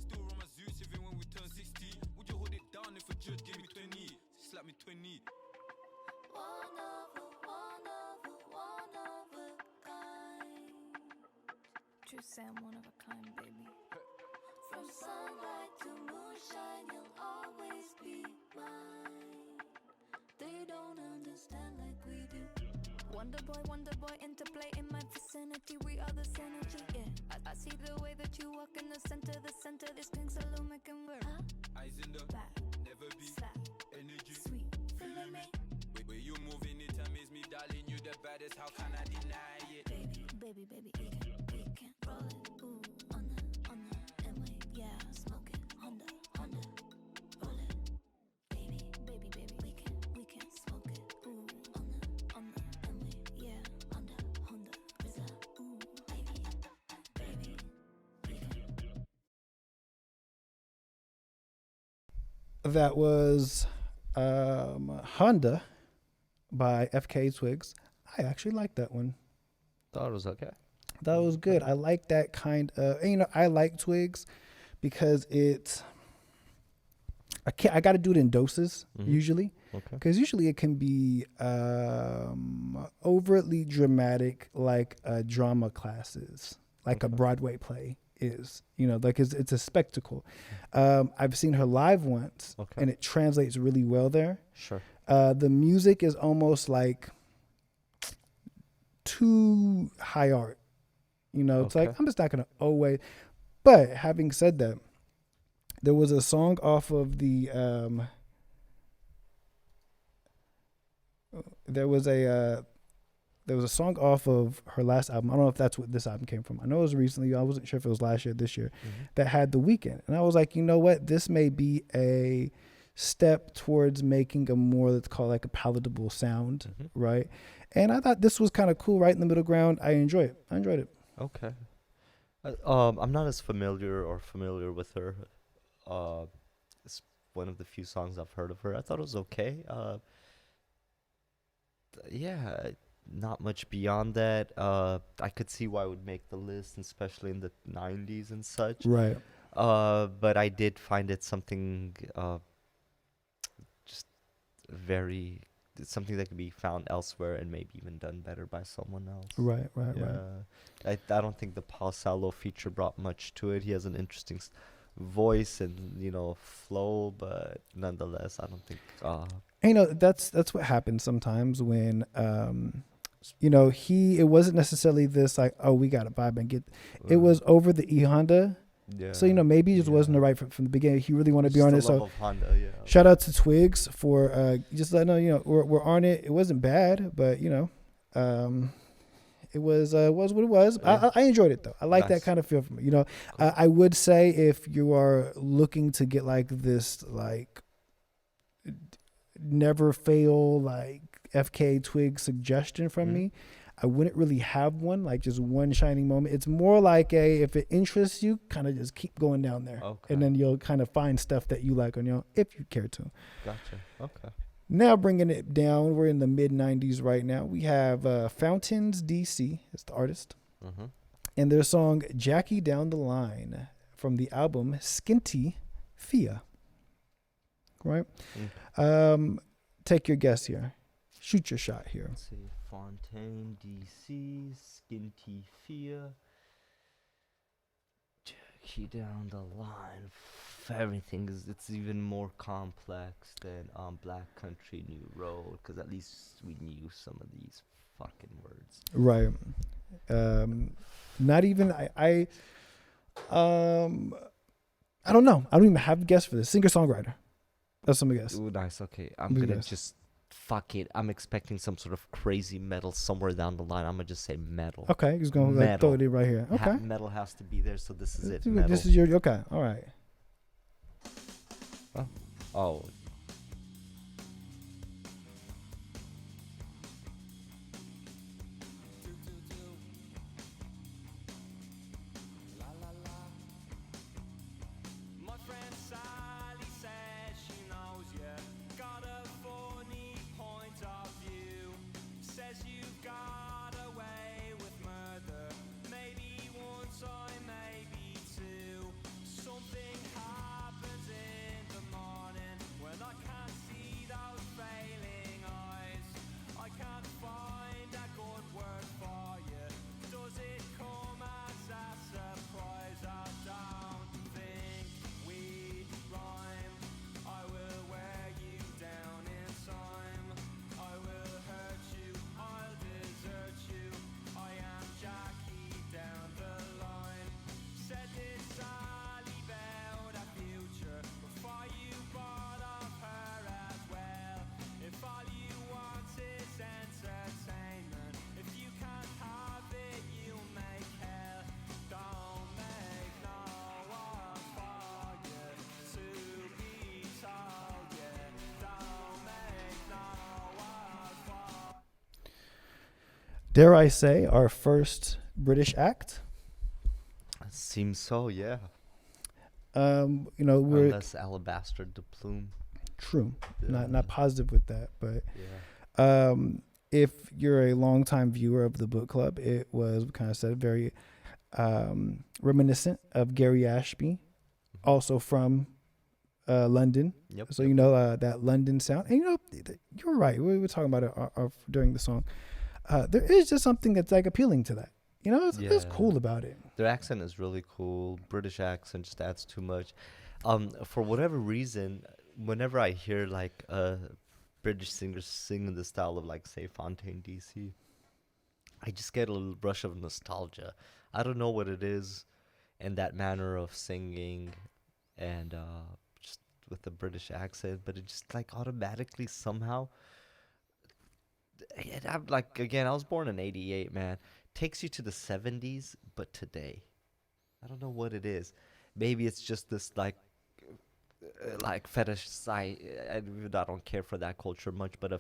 Still run my Zeus even when we turn 60? Would you hold it down if a judge gave me 20? Slap me 20. One of a kind. True Sam, one of a kind, baby. From sunlight to moonshine, you'll always be mine. They don't understand like we do. Wonder boy, interplay in my vicinity. We are the synergy, yeah. I see the way that you walk in the center. This thing's a little making work. Eyes in the Back, never be slap, energy. sweet, feeling me. Way you moving it amaze me, darling. You the baddest. How can I deny it? Baby, we can roll it. Ooh, on the M-way, yeah, smoke it. Honda, roll it. Baby, we can smoke it. Ooh, on the M-way, yeah, Honda, Rizla. Ooh, baby, we can. That was Honda by FK Twigs. I actually like that one. Thought it was okay. That was good. I like that kind of, and, I like Twigs because I got to do it in doses usually. Okay. Because usually it can be overtly dramatic, like drama classes, like a Broadway play is. Like it's a spectacle. I've seen her live once, and it translates really well there. Sure. The music is almost like too high art. It's like, I'm just not going to always. But having said that, there was a song off of the, there was a song off of her last album. I don't know if that's what this album came from. I know it was recently. I wasn't sure if it was last year, this year, that had The Weeknd. And I was like, you know what? This may be a step towards making a more, let's call it like a palatable sound, right? And I thought this was kind of cool, right in the middle ground. I enjoyed it. Okay. I'm not as familiar with her. It's one of the few songs I've heard of her. I thought it was okay. Yeah, not much beyond that. I could see why it would make the list, especially in the 90s and such. Right. But I did find it something just very... It's something that could be found elsewhere and maybe even done better by someone else. Right. I don't think the Paul Salo feature brought much to it. He has an interesting voice and flow, but nonetheless, I don't think. That's what happens sometimes when it wasn't necessarily this like, oh, we got to vibe and get. It was over the E Honda. Yeah. So maybe it just wasn't the right from the beginning. He really wanted to be on it. So of Honda, yeah. Shout out to Twigs for just letting know, we're on it. It wasn't bad, but it was what it was. Yeah. I enjoyed it though. I like that kind of feel from it. Cool. I would say if you are looking to get like this like never fail like FK Twig suggestion from me, I wouldn't really have one, like just one shining moment. It's more like if it interests you, kind of just keep going down there. Okay. And then you'll kind of find stuff that you like on your own, if you care to. Gotcha. Okay. Now bringing it down, we're in the mid-90s right now. We have Fountains DC, is the artist. And their song, Jackie Down the Line, from the album Skinty Fia. Right? Take your guess here. Shoot your shot here. Let's see. Fontaine, DC, Skinty Fia. Jackie Down the Line. Everything it's even more complex than Black Country New Road, because at least we knew some of these fucking words. Right. Not even I don't know. I don't even have a guess for this. Singer-songwriter. That's some guess. Ooh, nice. Okay, I'm gonna just fuck it, I'm expecting some sort of crazy metal somewhere down the line. I'm gonna just say metal. Okay, just gonna like, throw it in right here. Okay, Metal has to be there, so this is it. This Metal. is your okay. All right. Oh. My friend Sally says she knows you got a funny point of view. Says you've got away with murder. Maybe one time, maybe two. Something happens in the morning when I can't see those failing eyes. I can't find a good word for you. Does it come as a surprise? I don't think we rhyme. I will wear you down in time. I will hurt you, I'll desert you. I am Jackie down the line. Said this Sally about a future before you bought of her as well. If all you want is entertainment, if you can't have it, you make hell. Don't make no one for you to be told, yeah. Don't make no one for. Dare I say our first British act? Seems so, yeah. You know, we're Unless Alabaster de Plume. true. Yeah. Not positive with that, but Yeah. if you're a longtime viewer of the book club, it was, we kind of said, very reminiscent of Gary Ashby, also from London. Yep. So you know that London sound, and you know you're right. We were talking about it during the song. There is just something that's like appealing to that. You know, it's Yeah. cool about it. Their accent is really cool. British accent just adds too much. For whatever reason, whenever I hear like British singers sing in the style of like say Fontaine DC, I just get a little rush of nostalgia. I don't know what it is in that manner of singing and just with the British accent, but it just like automatically somehow. I'm like, again, I was born in '88, man. Takes you to the '70s, but today. I don't know what it is. Maybe it's just this like fetish side. I don't care for that culture much, but a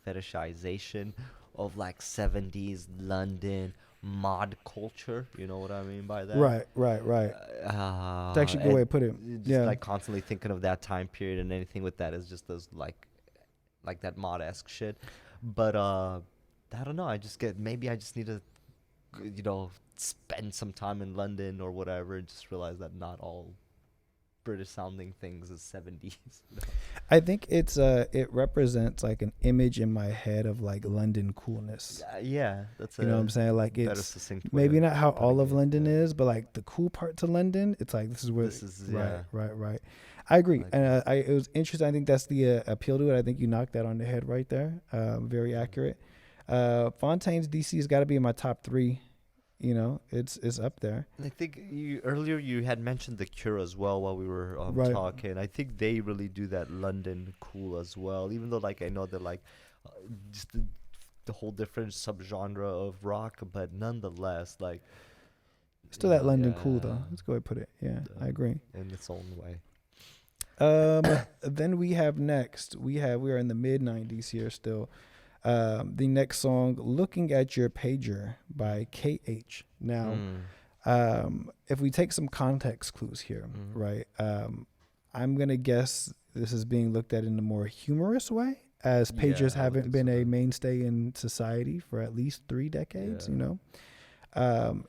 fetishization of like '70s London mod culture. You know what I mean by that? Right. It's actually a good way to put it. Just Yeah. like constantly thinking of that time period, and anything with that is just those like that mod-esque shit. But I don't know. I just maybe I just need to, spend some time in London or whatever, and just realize that not all British sounding things is '70s. I think it represents like an image in my head of like London coolness. Yeah, that's You know what I'm saying? Like better it's succinct way maybe of not how putting all of it, London yeah. is, but like the cool part to London, it's like this is where This is, right, yeah. right. I agree, Like and it was interesting. I think that's the appeal to it. I think you knocked that on the head right there. Very accurate. Fontaine's DC has got to be in my top 3. You know, it's up there. And I think earlier you had mentioned The Cure as well while we were Right. talking. I think they really do that London cool as well, even though like I know they're like just the whole different subgenre of rock, but nonetheless like Still that London cool yeah, though. Let's go ahead and put it. Yeah, I agree. in its own way. Then we have next. We are in the mid 90s here still. The next song, "Looking at Your Pager" by KH. Now, if we take some context clues here, right? I'm gonna guess this is being looked at in a more humorous way, as Yeah, pagers I would haven't think been so, a man. mainstay in society for at least 3 decades. Yeah. You know.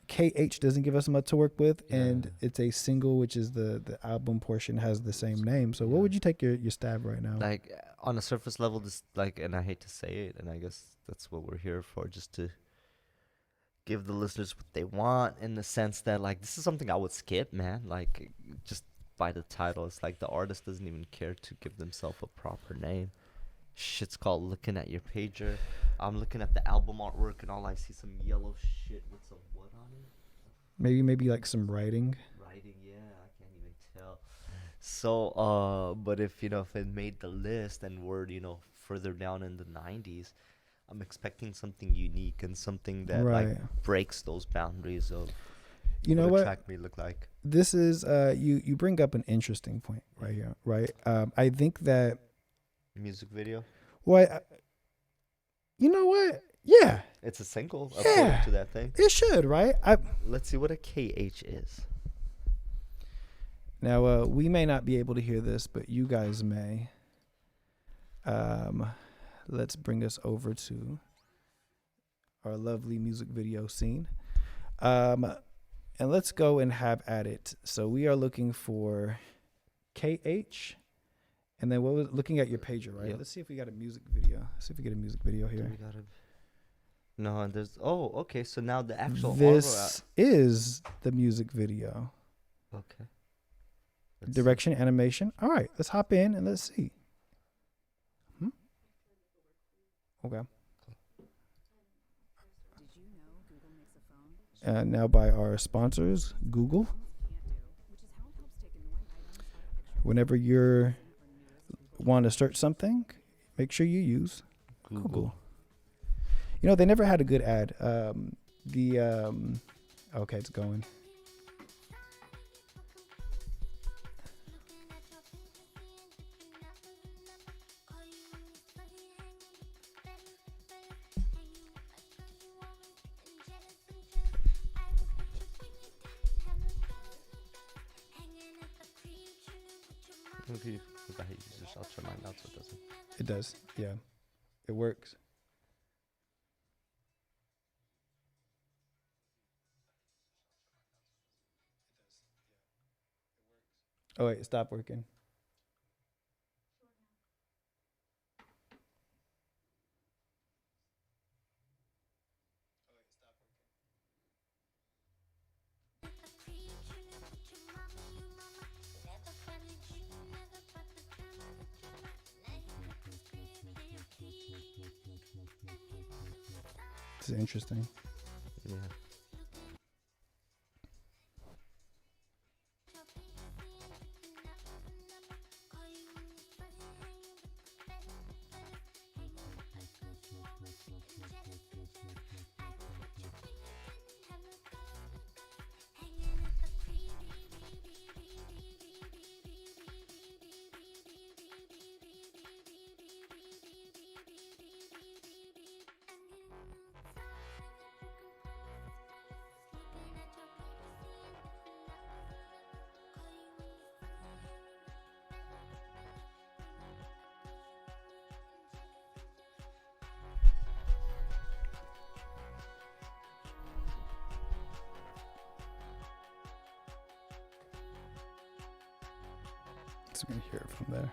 KH doesn't give us much to work with, and Yeah. it's a single, which is the album portion has the same name. So what Yeah. would you take your stab right now? Like on a surface level, this like, and I hate to say it, and I guess that's what we're here for, just to give the listeners what they want, in the sense that like this is something I would skip, man. Like just by the title, it's like the artist doesn't even care to give themselves a proper name. Shit's called "Looking at Your Pager." I'm looking at the album artwork, and all I see some yellow shit with some what on it? Maybe like some writing. Writing, yeah, I can't even tell. So, but if if it made the list and we're further down in the 90s, I'm expecting something unique and something that like Right. breaks those boundaries of You know what a what? track may look like. This is you bring up an interesting point right here, right? I think that Music video. you know what? Yeah, It's a single Yeah. according to that thing. it should, right? Let's see what a KH is. Now we may not be able to hear this, but you guys may. Let's bring us over to our lovely music video scene. And let's go and have at it. So we are looking for KH. And then what was looking at your pager, right? Yep. Let's see if we got a music video. Let's see if we get a music video Do here. we gotta? No, and there's. Oh, okay. So now the actual. This is the music video. Okay. Let's see. Direction, animation. All right, let's hop in and let's see. Okay. Now by our sponsors, Google. Whenever you're want to search something, make sure you use Google. You know, they never had a good ad. Okay, it's going. Okay, if I use this, I'll turn mine out so it doesn't. It does. Yeah. It works. Oh wait, stop working. This is interesting. Yeah. So we can hear it from there.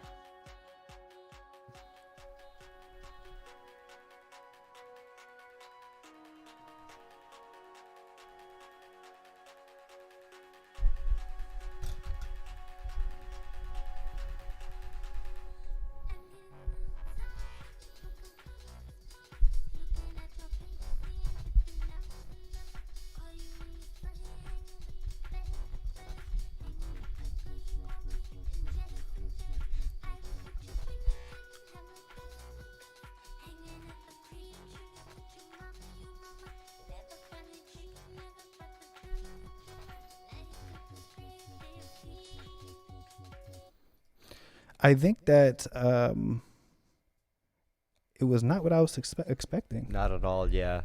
I think that it was not what I was expecting. Not at all. Yeah.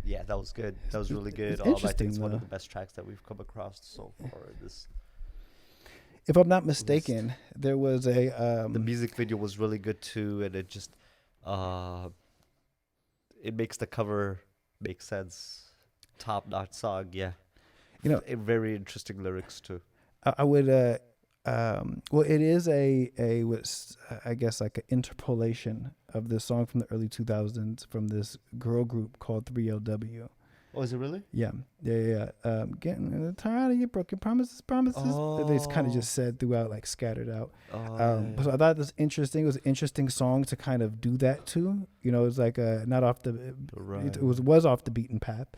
Yeah, that was good. That was really good. It's I think interesting, it's one of though. the best tracks that we've come across so far. This If I'm not mistaken, there was a the music video was really good too, and it just it makes the cover make sense. Top notch song, yeah. You know, Very interesting lyrics too. I would well, it is a what's I guess like an interpolation of this song from the early 2000s from this girl group called 3LW. Oh, is it really? Yeah. Getting tired of your broken promises. They kind of just said throughout, like scattered out. So I thought it was interesting. It was an interesting song to kind of do that to. You know, it was like not off the. Right. It was off the beaten path.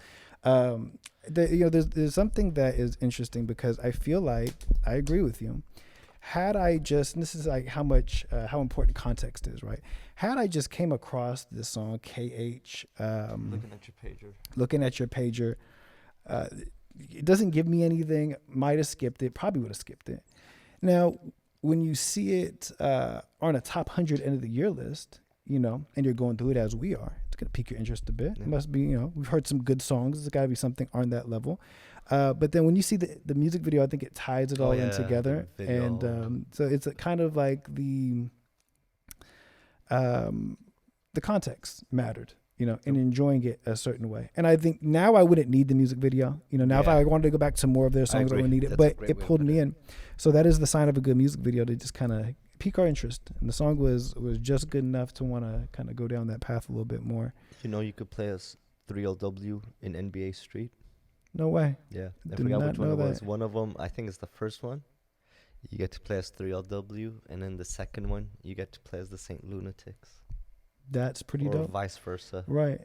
There's something that is interesting because I feel like I agree with you. Had I just, and this is like how important context is, right? Had I just came across this song KH, looking at your pager, it doesn't give me anything. Might have skipped it. Probably would have skipped it. Now, when you see it on a top 100 end of the year list, and you're going through it as we are, it's going to pique your interest a bit. Yeah. It must be, we've heard some good songs. There's got to be something on that level. But then when you see the music video, I think it ties it all in together. And so it's a kind of like the context mattered, in enjoying it a certain way. And I think now I wouldn't need the music video. Now if I wanted to go back to more of their songs, I wouldn't need it. But it pulled me in. So that is the sign of a good music video, to just kind of pique our interest. And the song was just good enough to want to kind of go down that path a little bit more. You could play us 3LW in NBA Street. No way. Yeah. I forgot which one it was. One of them, I think it's the first one. You get to play as 3LW. And then the second one, you get to play as the St. Lunatics. That's pretty dope. Or vice versa. Right.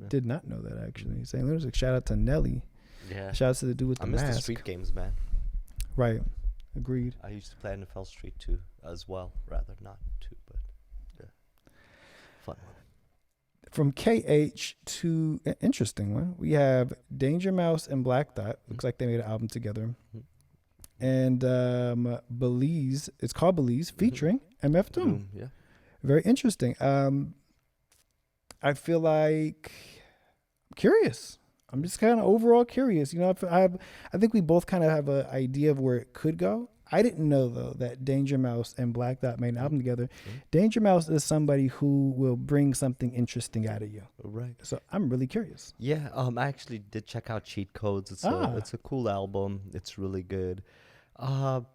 Did not know that, actually. St. Lunatics. Shout out to Nelly. Yeah. Shout out to the dude with the mask. I miss the street games, man. Right. Agreed. I used to play NFL Street too, as well. Rather not too, but yeah. Fun one. From KH to an interesting one, we have Danger Mouse and Black Thought. Looks like they made an album together. And Belize, it's called Belize, featuring MF Doom. Yeah. Very interesting. I feel like I'm curious. I'm just kind of overall curious. I think we both kind of have an idea of where it could go. I didn't know, though, that Danger Mouse and Black Dot made an album together. Danger Mouse is somebody who will bring something interesting out of you. Right. So I'm really curious. Yeah, I actually did check out Cheat Codes. It's a cool album. It's really good. And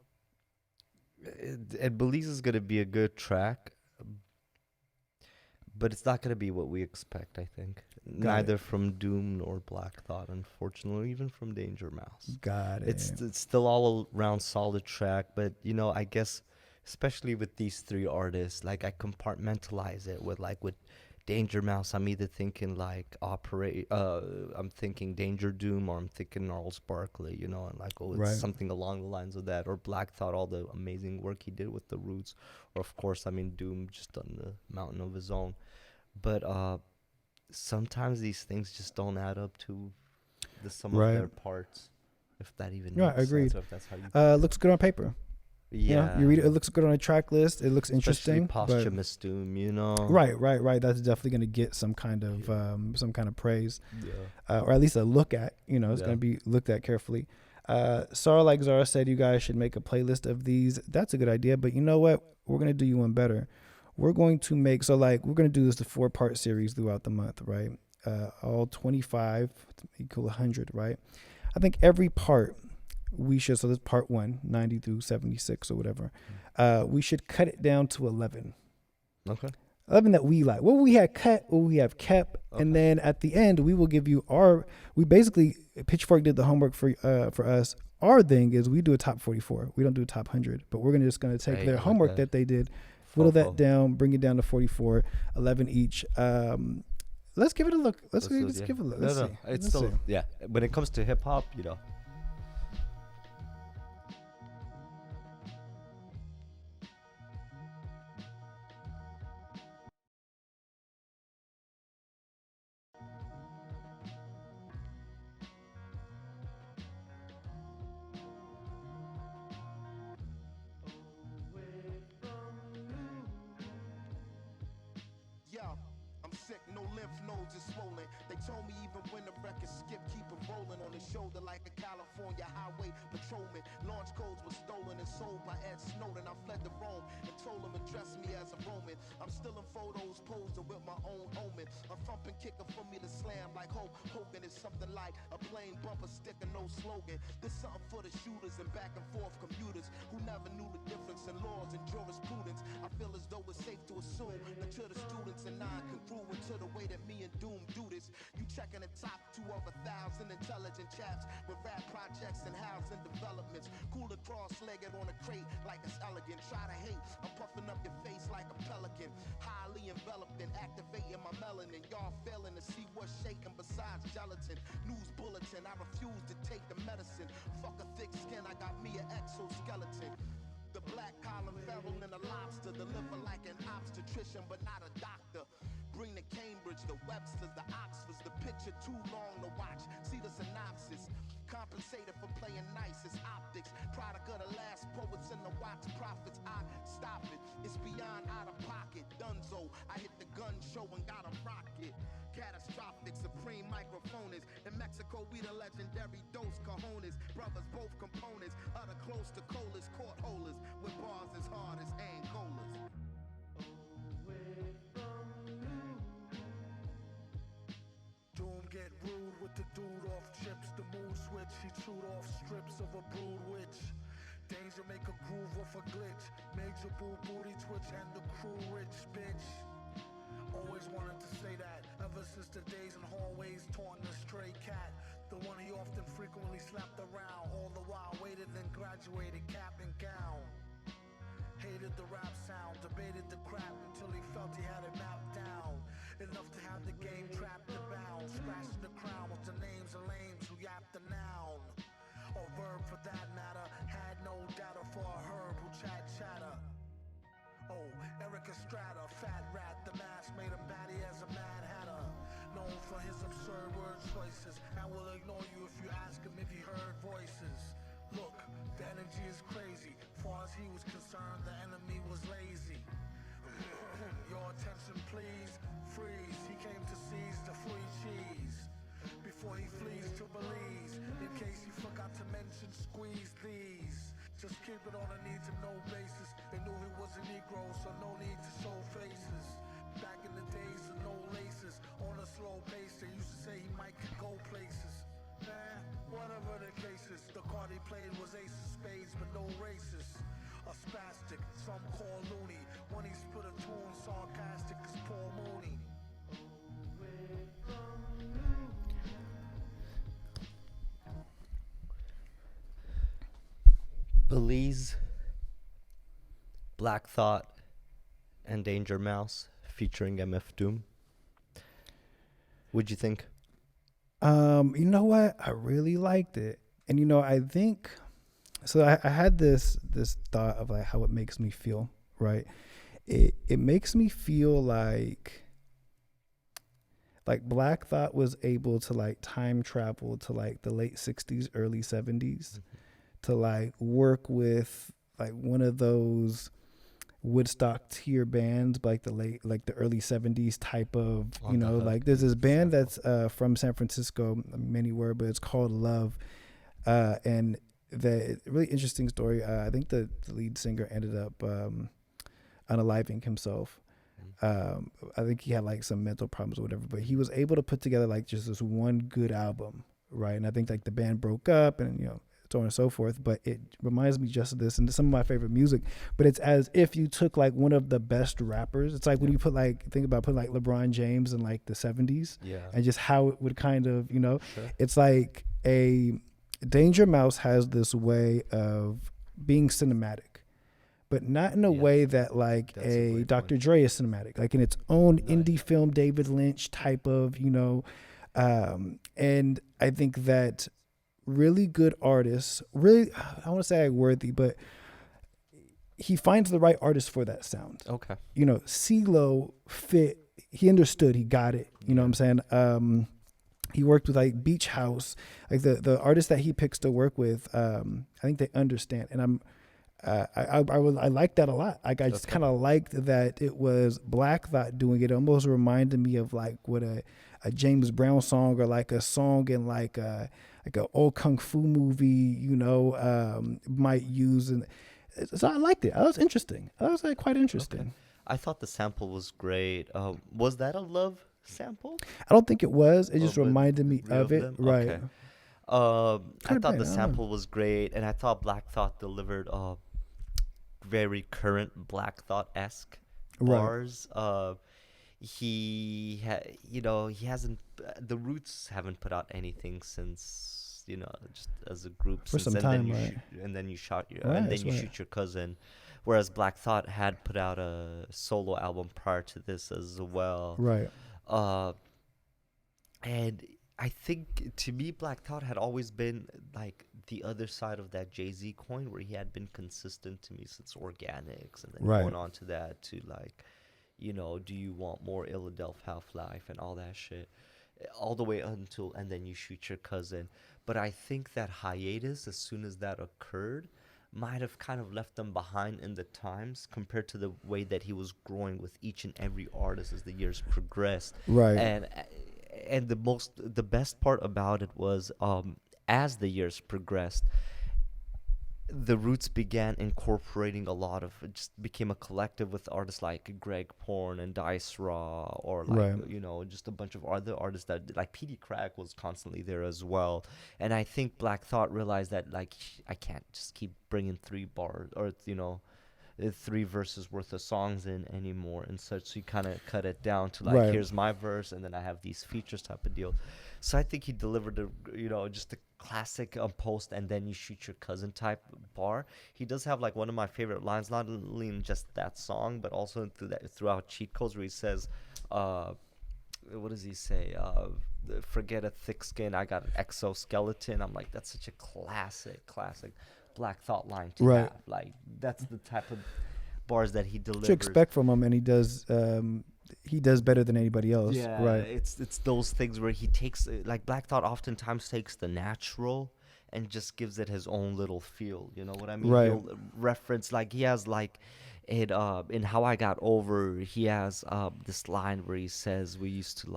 Belize is going to be a good track, but it's not going to be what we expect, I think. Neither from Doom nor Black Thought, unfortunately, even from Danger Mouse. Got it. It's still all around solid track, but I guess especially with these three artists, like I compartmentalize it with Danger Mouse. I'm either thinking I'm thinking Danger Doom, or I'm thinking Gnarls Barkley, and it's something along the lines of that. Or Black Thought, all the amazing work he did with the Roots, or of course, Doom just on the mountain of his own. But sometimes these things just don't add up to the sum of their parts, if that even makes agreed. sense, or if that's how you looks good on paper. Yeah, you read it. It looks good on a track list. It looks interesting. Posthumous Doom, Right. That's definitely going to get some kind of praise, or at least a look at. It's going to be looked at carefully. Sarah, like Zara said, you guys should make a playlist of these. That's a good idea. But you know what? We're going to do you one better. We're going to make we're going to do this a 4-part series throughout the month, right? All 25 equal 100, right? I think every part we should. So this part 1, 90 through 76 or whatever. We should cut it down to 11. Okay. 11 that we like. What we had cut, what we have kept, and then at the end we will give you Pitchfork did the homework for us. Our thing is we do a top 44. We don't do a top 100, but we're just going to take their homework that they did, whittle that down, bring it down to 44, 11 each. Let's give it a look. Let's give it a look. Let's see. It's still, when it comes to hip hop, No lymph nodes is swollen. They told me even when the record skip, keep it rolling on his shoulder like a California highway patrolman. Launch codes were stolen and sold by Ed Snowden. I fled to Rome and told him address me as a Roman. I'm still in photos posing with my own omen. A thumping kicker for me to slam like Hulk Hogan is something like a plain bumper sticker, no slogan. This something for the shooters and back and forth commuters who never knew the difference in laws and jurisprudence. I feel as though it's safe to assume that to the students and non-congruent to the way that me and Doom do this. You checking the top 2 of 1,000 intelligent chaps with rap projects and housing developments. Cooler cross-legged on a crate like it's elegant. Try to hate, I'm puffing up your face like a pelican. Highly enveloped in activating my melanin. Y'all failing to see what's shaking besides gelatin. News bulletin, I refuse to take the medicine. Fuck a thick skin, I got me an exoskeleton. The black collar feral and a lobster. Deliver like an obstetrician, but not a doctor. Bring the Cambridge, the Websters, the Oxfords. The picture too long to watch. See the synopsis. Compensated for playing nice, it's optics. Product of the last poets and the wax prophets. I stop it, it's beyond out of pocket. Dunzo, I hit the gun show and got a rocket. Catastrophic, supreme microphonist. In Mexico, we the legendary Dos Cajones. Brothers, both components. Other close to colas, court holders. With bars as hard as Angolas. Doom get rude with the dude off chips. The mood switch, he chewed off strips of a brood witch. Danger make a groove off a glitch. Major boo booty twitch and the crew rich bitch. Always wanted to say that ever since the days in hallways taunting a stray cat. The one he often frequently slapped around. All the while waited then graduated cap and gown. Hated the rap sound, debated the crap until he felt he had it mapped down. Enough to have the game trapped and bound. Scratching the crown with the names of lames who yapped the noun. Or verb for that matter. Had no data for a herb who chatter. Oh, Eric Estrada, fat rat, the mask made him batty as a mad hatter. Known for his absurd word choices, and will ignore you if you ask him if he heard voices. Look, the energy is crazy. Far as he was concerned, the enemy was lazy. Your attention please, freeze. He came to seize the free cheese before he flees to Belize. In case he forgot to mention, squeeze these. Just keep it on a need to know basis. They knew he was a Negro, so no need to show faces. Back in the days of no laces, on a slow pace, they used to say he might could go places. Whatever the cases, the card he played was ace of spades, but no races. A spastic, some call loony. When he split a tune, sarcastic as Paul Mooney. Belize, Black Thought, and Danger Mouse featuring MF Doom. What'd you think? You know what? I really liked it. And you know, I think so I had this thought of like how it makes me feel, right? It makes me feel like Black Thought was able to like time travel to like the late 60s, early 70s to like work with like one of those Woodstock tier bands, like the early 70s type of, you know, like there's this band that's from San Francisco, many were, but it's called Love. And the really interesting story, I think the lead singer ended up unaliving himself. I think he had like some mental problems or whatever, but he was able to put together like just this one good album, right? And I think like the band broke up and, you know, so on and so forth, but it reminds me just of this and some of my favorite music. But it's as if you took like one of the best rappers. It's like when you put like, think about putting like LeBron James in like the 70s, and just how it would kind of, you know, it's like a Danger Mouse has this way of being cinematic, but not in a way that like a Dr. Dre is cinematic, like in its own indie film, David Lynch type of, you know, and I think that really good artists, really, I want to say worthy, but he finds the right artist for that sound. Okay. You know, CeeLo fit, he understood, he got it. You know what I'm saying? He worked with like Beach House, like the artists that he picks to work with. I think they understand, and I like that a lot. Like I just kind of liked that it was Black Thought doing it. It almost reminded me of like what a James Brown song or like a song in like an old kung fu movie, you know, might use. And so I liked it. That was interesting. That was like quite interesting. Okay. I thought the sample was great. Was that a Love sample? I don't think it was. It just reminded me of it. Right. Okay. I thought the sample was great, and I thought Black Thought delivered very current Black Thought-esque bars. He hasn't. The Roots haven't put out anything since, you know, just as a group for since, some time, right? And then you shoot your cousin. whereas Black Thought had put out a solo album prior to this as well. Right. Uh, and I think to me, Black Thought had always been like the other side of that Jay-Z coin, where he had been consistent to me since Organics, and then Right. going on to that to like, you know, Do You Want More, Illadelph Half-Life, and all that shit, all the way until And Then You Shoot Your Cousin. But I think that hiatus, as soon as that occurred, might have kind of left them behind in the times compared to the way that he was growing with each and every artist as the years progressed. Right. And the best part about it was, as the years progressed, the Roots began incorporating a lot of, it just became a collective with artists like Greg Porn and Dice Raw, or like, Right. you know, just a bunch of other artists that, like PD Crack was constantly there as well. And I think Black Thought realized that, like, I can't just keep bringing 3 bars or, you know, 3 verses worth of songs in anymore and such. So you kind of cut it down to like, Right. here's my verse, and then I have these features type of deal. So I think he delivered a, you know, just a classic post And Then You Shoot Your Cousin type bar. He does have like one of my favorite lines, not only in just that song, but also throughout Cheat Codes, where he says, what does he say? Forget a thick skin, I got an exoskeleton. I'm like, that's such a classic Black Thought line to Right. have. Like, that's the type of bars that he delivers. What you expect from him, and he does better than anybody else. Yeah, Right. it's those things where he takes, like, Black Thought oftentimes takes the natural and just gives it his own little feel. You know what I mean? Right. He'll reference, like, he has like it in How I Got Over. He has this line where he says, we used to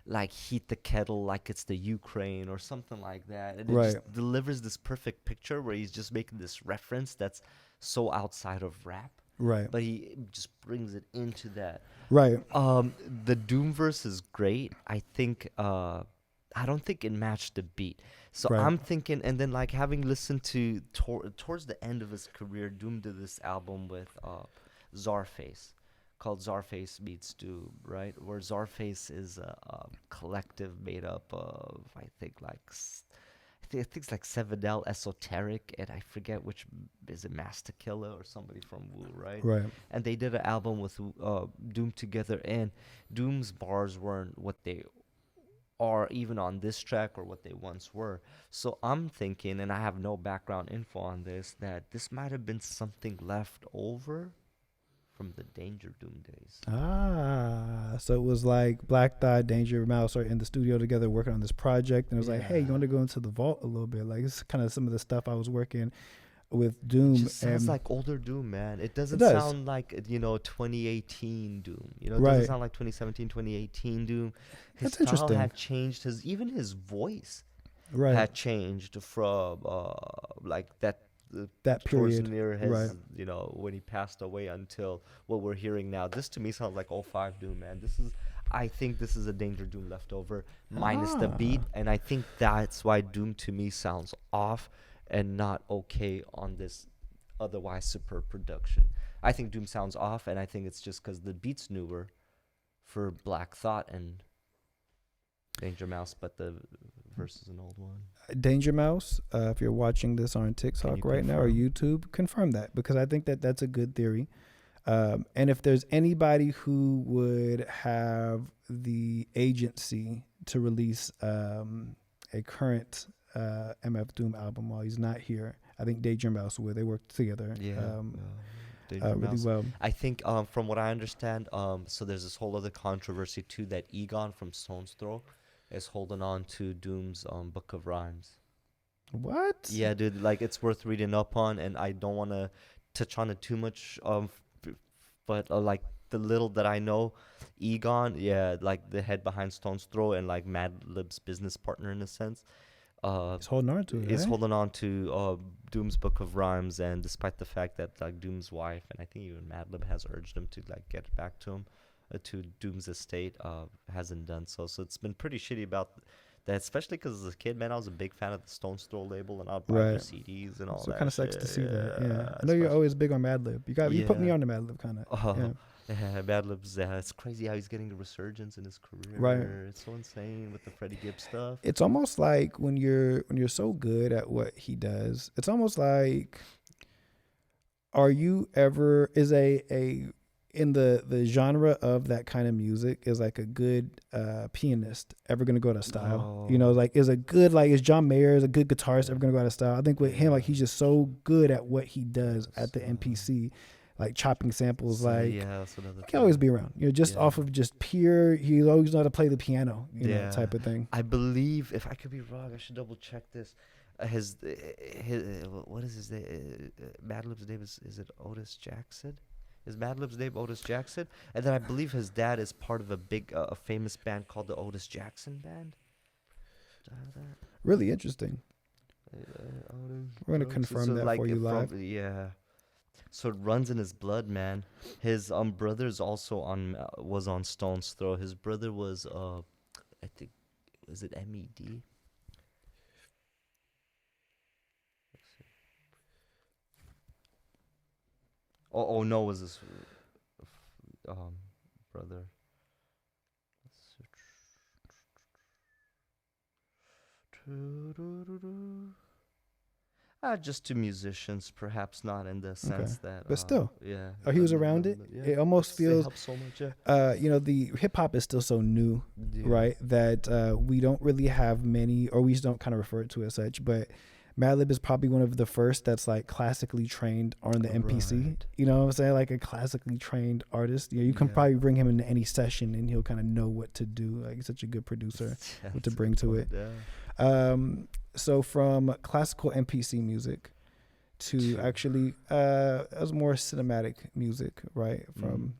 like heat the kettle like it's the Ukraine or something like that. And it Right. just delivers this perfect picture where he's just making this reference that's so outside of rap. Right. But he just brings it into that. Right. The Doom verse is great. I think I don't think it matched the beat. So Right. I'm thinking, and then like having listened to towards the end of his career, Doom did this album with Czarface called Czarface Meets Doom, right? Where Czarface is a collective made up of, I think it's like Sevadell Esoteric, and I forget which, is it Master Killer or somebody from Wu, right? Right. And they did an album with Doom together, and Doom's bars weren't what they are even on this track or what they once were. So I'm thinking, and I have no background info on this, that this might have been something left over from the Danger Doom days. So it was like Black Thought, Danger Mouse are in the studio together working on this project, and it was like, hey, you want to go into the vault a little bit? Like, it's kind of some of the stuff I was working with Doom. It just sounds and like older Doom, man. It doesn't does. sound like, 2018 Doom. It Right. doesn't sound like 2017, 2018 Doom. His That's style interesting. had changed. Even his voice right. had changed from like that That towards period. near his, Right. when he passed away until what we're hearing now. This to me sounds like 05 Doom, man. I think this is a Danger Doom leftover minus the beat, and I think that's why Doom to me sounds off and not okay on this otherwise superb production. I think Doom sounds off, and I think it's just because the beat's newer for Black Thought and Danger Mouse, but the verse is an old one. Danger Mouse, if you're watching this on TikTok you right now or confirm? YouTube, confirm that, because I think that that's a good theory. And if there's anybody who would have the agency to release a current MF Doom album while he's not here, I think Danger Mouse would. They work together Danger really Mouse. well. I think from what I understand, so there's this whole other controversy too, that Egon from Stone's Throw is holding on to Doom's Book of Rhymes. What? Yeah, dude, like, it's worth reading up on, and I don't want to touch on it too much, but like the little that I know, Egon, yeah, like the head behind Stone's Throw and like Madlib's business partner in a sense, He's holding on to it, is right? holding on to Doom's Book of Rhymes, and despite the fact that like Doom's wife, and I think even Madlib has urged him to like get it back to him, to Doom's estate, hasn't done so. So it's been pretty shitty about that, especially because as a kid, man, I was a big fan of the Stone's Throw label, and I'd buy their Right. CDs and all So it that. kind of sucks to see that. Yeah, I know you're especially- always big on Madlib. You put me Yeah. on the Madlib kind of. Yeah. Yeah, Madlib's, it's crazy how he's getting a resurgence in his career. Right. It's so insane with the Freddie Gibbs stuff. It's almost like when you're so good at what he does, it's almost like are you ever a in the genre of that kind of music, is like a good pianist ever gonna go out of style? You know, like is John Mayer is a good guitarist ever gonna go out of style? I think with him, like he's just so good at what he does at the MPC, like chopping samples, like that's another he can always be around. You know, just off of just pure, he always know how to play the piano, you know, type of thing. I believe, if I could be wrong, I should double check this. His what is his name? Madlib's name is it Otis Jackson? Is Madlib's name Otis Jackson? And then I believe his dad is part of a big, a famous band called the Otis Jackson Band. Really interesting. We're gonna confirm that for you live. So it runs in his blood, man. His brother's also was on Stone's Throw. His brother was I think, was it MED? Oh no, was his brother? Just to musicians, perhaps not in the sense that, but still, yeah. Oh, he was around it. Yeah. It almost feels helps so much, you know, the hip hop is still so new, right? That we don't really have many, or we just don't kind of refer to it as such. But Madlib is probably one of the first that's like classically trained on the MPC. Right. You know what I'm saying? Like a classically trained artist. You know, you can probably bring him into any session and he'll kind of know what to do. Like he's such a good producer, what to bring to it. Yeah. So from classical MPC music to actually as more cinematic music, right? From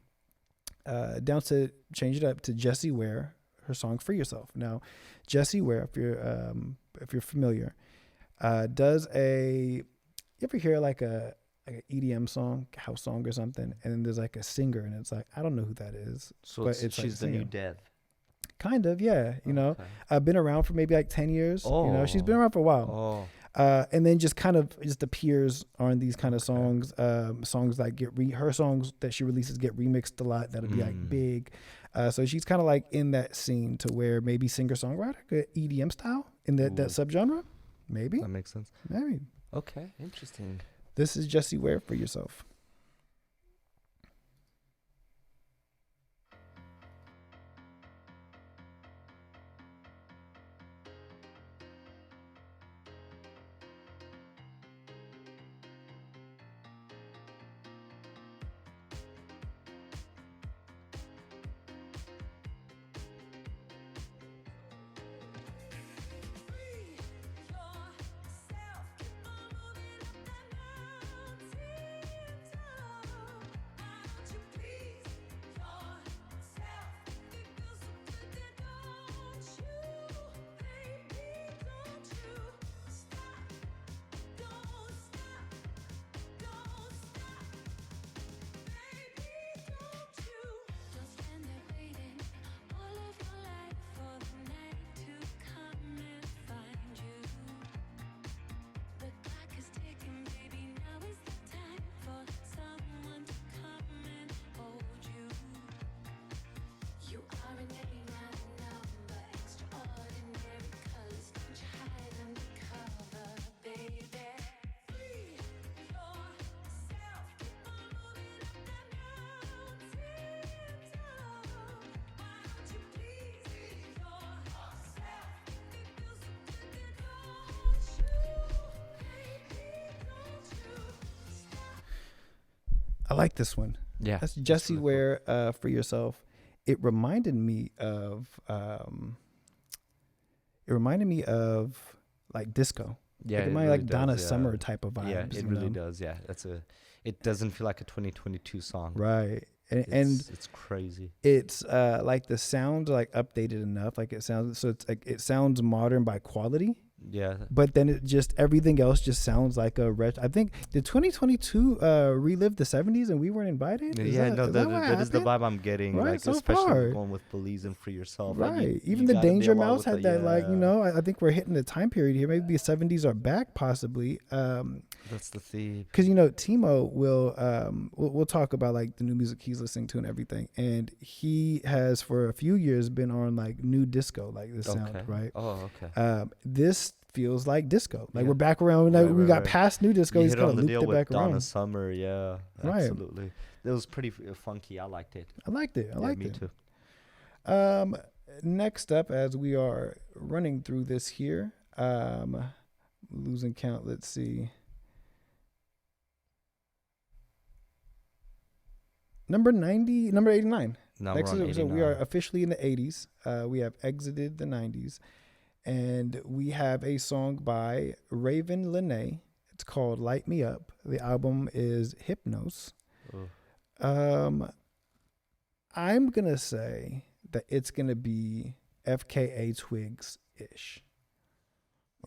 down to change it up to Jessie Ware, her song "Free Yourself." Now, Jessie Ware, if you're familiar, does you ever hear like an EDM song, house song or something, and then there's like a singer and it's like, I don't know who that is. So but it's she's like the new Dev. Kind of, yeah. You know, I've been around for maybe like 10 years. You know, she's been around for a while. And then just kind of just appears on these kind of songs. Songs that get her songs that she releases get remixed a lot. That'll be like big. So she's kind of like in that scene to where maybe singer-songwriter, EDM style in that subgenre. Maybe. That makes sense. Maybe. Okay, interesting. This is Jessie Ware, "For Yourself." I like this one. Yeah. That's Jessie Ware, "For Yourself." It reminded me of like disco. Yeah, it reminded me like Donna Summer type of vibes. Yeah, it really does. Yeah, it doesn't feel like a 2022 song. Right. And it's crazy. It's like the sound like updated enough. Like it's like it sounds modern by quality. Yeah. But then it just everything else just sounds like a retro. I think did 2022 relive the 70s and we weren't invited? That is the vibe I'm getting. Right, like so especially far. going with Belize and Free Yourself. Right. Like Even the Danger Mouse had that like, you know, I think we're hitting the time period here. Maybe the 70s are back possibly. That's the theme. Because, you know, Timo will, we'll talk about like the new music he's listening to and everything. And he has for a few years been on like new disco, like this sound, right? Oh, okay. This feels like disco. Like Yeah. we're back around. Like Right, we right, got right. past new disco. You He's hit kind on of the looped deal it with back Donna around. Summer, yeah, Right. absolutely. It was pretty funky. I liked it. I liked it. I liked me it. too. Next up, as we are running through this here, losing count. Let's see. Number 89. Now Next we're on so we are 89. officially in the 80s. We have exited the 90s. And we have a song by Raven Lene. It's called Light Me Up. The album is Hypnos. Oh. I'm going to say that it's going to be FKA Twigs-ish.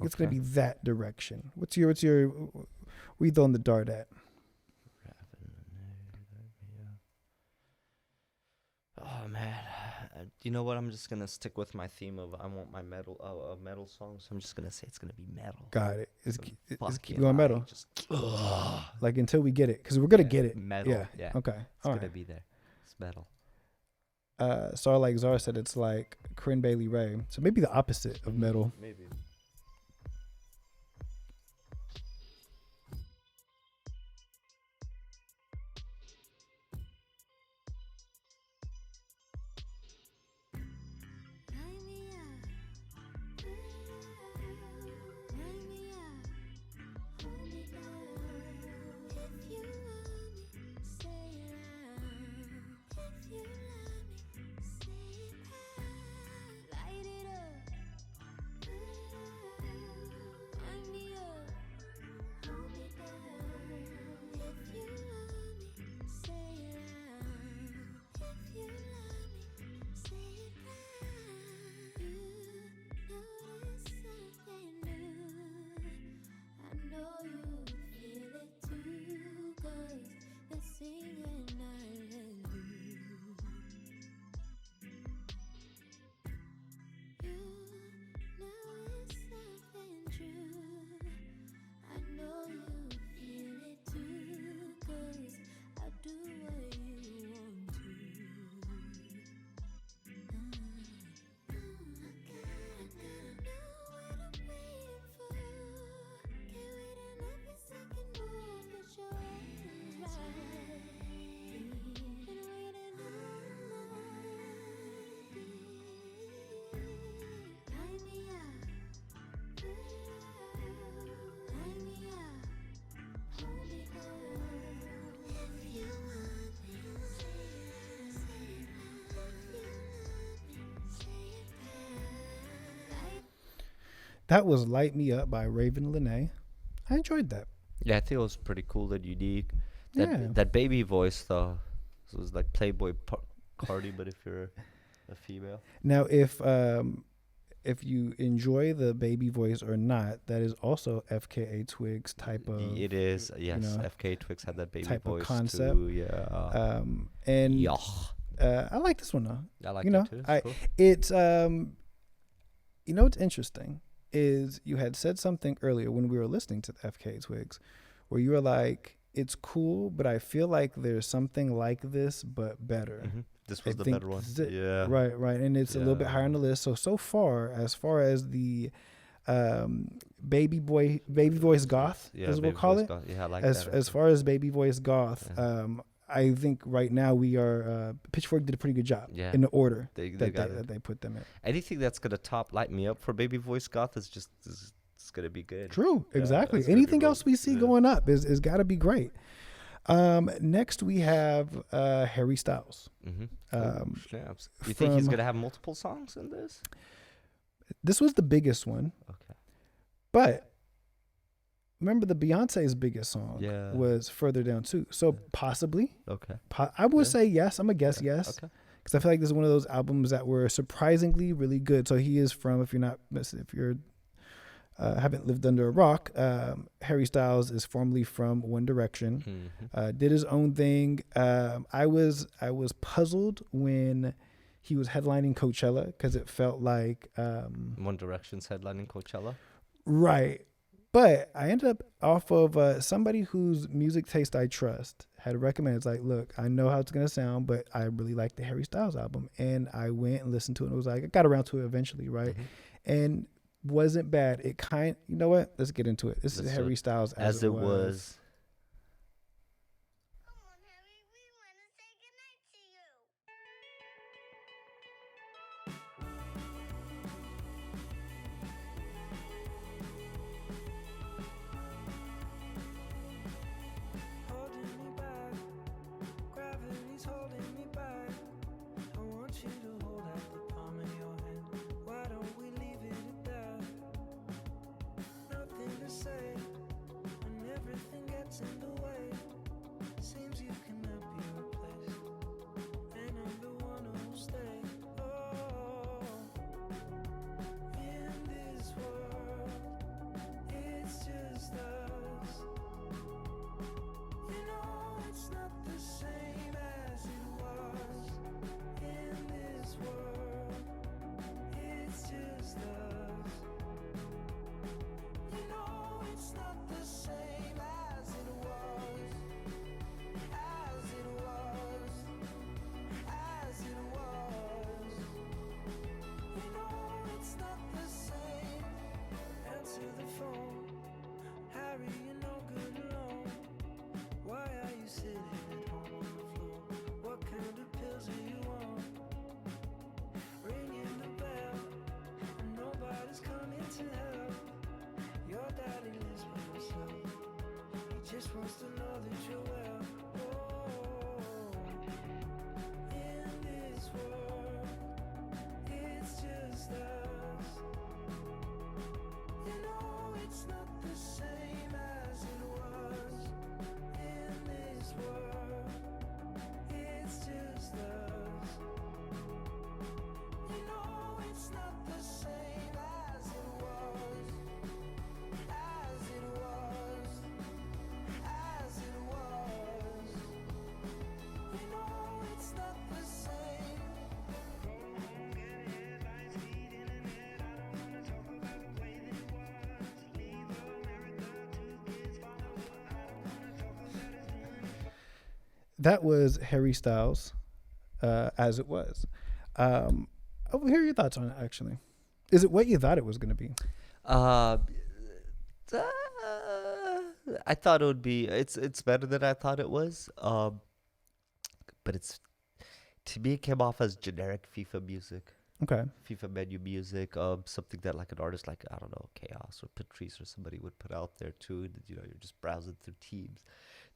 It's going to be that direction. Where you throwing the dart at? Oh man, you know what? I'm just gonna stick with my theme of I want my metal songs. I'm just gonna say it's gonna be metal. Got it. It's Fucking keep going metal. Just, Like until we get it, because we're gonna get it. metal. Yeah. Okay. It's All gonna right. be there. It's metal. So like Zara said, it's like Corinne Bailey Rae. So maybe the opposite of metal. Maybe. Light me up, light me up, hold me down. If you love me, say it loud. If you love me, say it proud. Light it up, light me up, hold me down. If you love me, say it loud. If you love me, say it proud. You notice something new. I know you feel it too, 'cause they're singing hallelujah. You notice something true. I know you feel it too, 'cause I'll do what you want to. I gotta know what I'm waiting for. Can't wait another second more, 'cause you're right. Been waiting all night. Light me up, light me up, hold me down. If you want me, say it, say it loud. If you love me, say it proud. That was Light Me Up by Raven Lene. I enjoyed that. Yeah, I think it was pretty cool and unique. That baby voice though, it was like Playboy Cardi, but if you're a female. Now, if you enjoy the baby voice or not, that is also FKA Twigs type of. It is, yes. know, FK Twigs had that baby type of voice concept. too. Yeah. And yeah. I like this one though. I like You know, it too. It's cool. It's you know what's interesting is you had said something earlier when we were listening to the FKA Twigs, where you were like, "It's cool, but I feel like there's something like this, but better." Mhm. This was I the think better one. this is it. Yeah. Right, and it's a little bit higher on the list. So far as the baby voice goth, Yeah, as we'll baby call voice it. goth. Yeah, I like as that. as far as baby voice goth, Yeah. I think right now we are Pitchfork did a pretty good job Yeah. in the order They that got it. they put them in. Anything that's gonna top Light Me Up for baby voice goth is just it's gonna be good. True, Yeah, exactly. it's gonna be Anything real- else we see yeah. going up is got to be great. Next we have Harry Styles. Snaps. You think he's from- gonna have multiple songs in this? This was the biggest one, Okay. but remember the Beyonce's biggest song Yeah. was Further Down Too. So possibly, Okay. I would Yeah. say yes. I'm gonna guess yes. Okay. Because I feel like this is one of those albums that were surprisingly really good. So he is from, if you're haven't lived under a rock, Harry Styles is formerly from One Direction. Mhm. Did his own thing. I was puzzled when he was headlining Coachella because it felt like One Direction's headlining Coachella. right. But I ended up off of somebody whose music taste I trust had recommended. It's like, look, I know how it's gonna sound, but I really like the Harry Styles album, and I went and listened to it. And it was like I got around to it eventually, right? Mhm. And wasn't bad. It you know what? Let's get into it. This is Harry Styles As It Was. Come on, Harry, we want to say goodnight to you. Holding me back, gravity's holding me back. I want you to hold out the palm of your hand. Why don't we leave it at that? Nothing to say when everything gets in the way. Seems you cannot be replaced, and I'm the one who'll stay. Oh, in this world, it's just us. You know it's not the same as it was. In this world, it's just us. You know it's not the same as it was. As it was. As it was. You know it's not the same. Answer the phone. Harry, you're no good alone. Why are you sitting at home on the floor? What kind of pills are you on? Ringing the bell, and nobody's coming to help. Your daddy lives by himself. He just wants to know that you're well. Oh, in this world, it's just us. You know it's not the same as it was. In this world, it's just us. You know it's not the same as it was. As it was. As it was. You know it's not the same. Go home, get headlights, feet in the net. I don't wanna talk about the way that it was. Leave America, 2 kids, follow her. I don't wanna talk about his doing. That was Harry Styles, As It Was. I'll hear your thoughts on it, actually. Is it what you thought it was going to be? I thought it would be. It's better than I thought it was. But it's, to me, it came off as generic FIFA music, Okay. FIFA menu music. Something that like an artist like, I don't know, Chaos or Patrice or somebody would put out there too. And, you're just browsing through teams,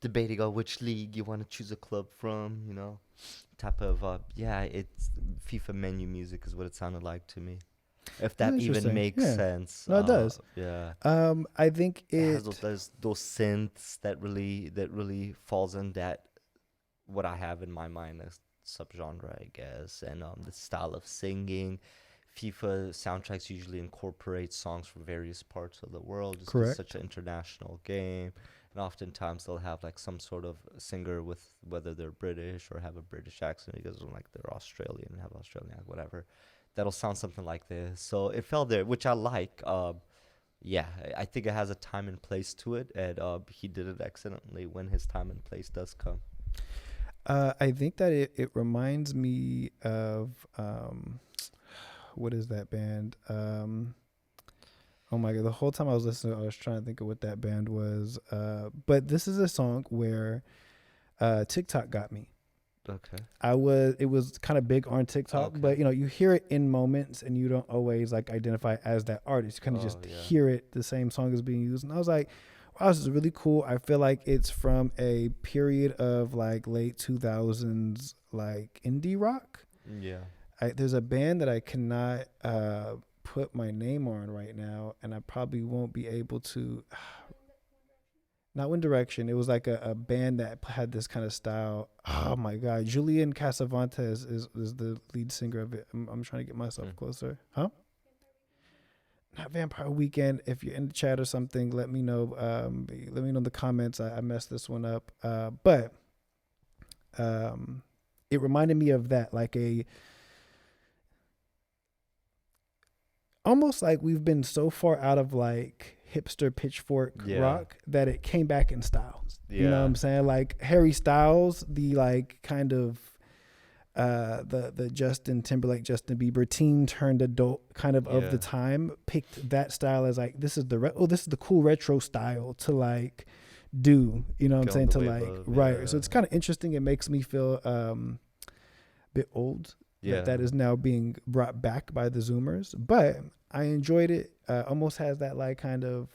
debating on which league you want to choose a club from. Type of it's FIFA menu music is what it sounded like to me. If that even Interesting. makes Yeah. sense. No, it does. Yeah. I think It has those synths that really falls in that what I have in my mind as subgenre, I guess, and the style of singing. FIFA soundtracks usually incorporate songs from various parts of the world. Just 'cause Correct. it's such an international game, and oftentimes they'll have like some sort of singer with whether they're British or have a British accent because like they're Australian and have Australian whatever. That'll sound something like this. So it fell there, which I like. I think it has a time and place to it, and he did it excellently when his time and place does come. I think that it reminds me of what is that band? Oh my god! The whole time I was listening, I was trying to think of what that band was. But this is a song where TikTok got me. Okay. It was kind of big on TikTok, Okay. but you hear it in moments and you don't always like identify as that artist. You kind of just hear it, the same song is being used. And I was like, wow, this is really cool. I feel like it's from a period of like late 2000s, like indie rock. Yeah. There's a band that I cannot put my name on right now, and I probably won't be able to. Not One Direction. It was like a band that had this kind of style. Oh my God. Julian Casavantes is the lead singer of it. I'm trying to get myself closer. Huh? Not Vampire Weekend. If you're in the chat or something, let me know. Let me know in the comments. I messed this one up. But it reminded me of that, like almost like we've been so far out of like hipster Pitchfork rock that it came back in style. You know what I'm saying? Like Harry Styles, the like kind of the Justin Timberlake, Justin Bieber teen turned adult kind of the time, picked that style as like, this is the cool retro style to like do, you know what I'm saying, to like right. So it's kind of interesting. It makes me feel a bit old that is now being brought back by the Zoomers, but I enjoyed it. Almost has that like kind of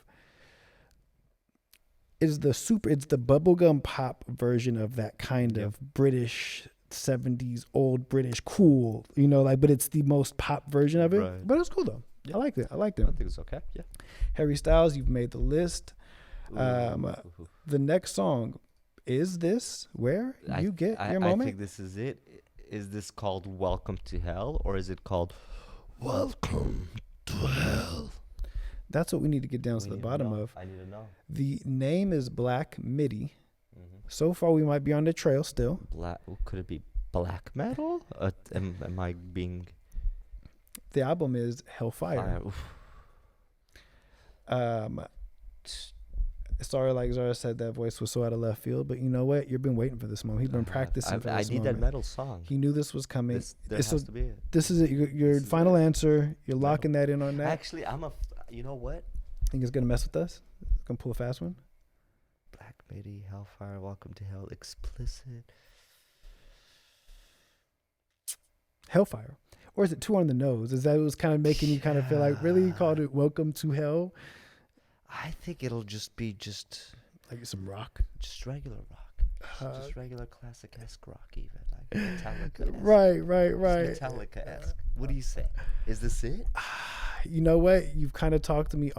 it's the bubblegum pop version of that kind of British 70s old British cool, you know, like, but it's the most pop version of it. Right. But it's cool though. Yeah. I liked it. I think it's okay. Yeah. Harry Styles, you've made the list. The next song is this where you get your moment. I think this is it. Is this called Welcome to Hell or is it called Welcome to Hell? That's what we need to get down to the bottom of. I need to know. The name is Black Midi. So far, we might be on the trail still. Could it be black metal? Am I being? The album is Hellfire. Sorry, like Zara said, that voice was so out of left field. But you know what? You've been waiting for this moment. He's been practicing for this moment. I need that metal song. He knew this was coming. There has to be it. This is it. Your final answer. You're locking that in on that. Actually, you know what? Think it's gonna mess with us? Gonna pull a fast one? Black Midi, Hellfire, Welcome to Hell, explicit. Hellfire. Or is it too on the nose? Is that what was kind of making you kind of feel like, really, you called it Welcome to Hell? I think it'll just be like some rock. Just regular rock. Just regular classic-esque rock even. Like Metallica-esque. Right. Metallica-esque. What do you say? Is this it? You know what? You've kind of talking me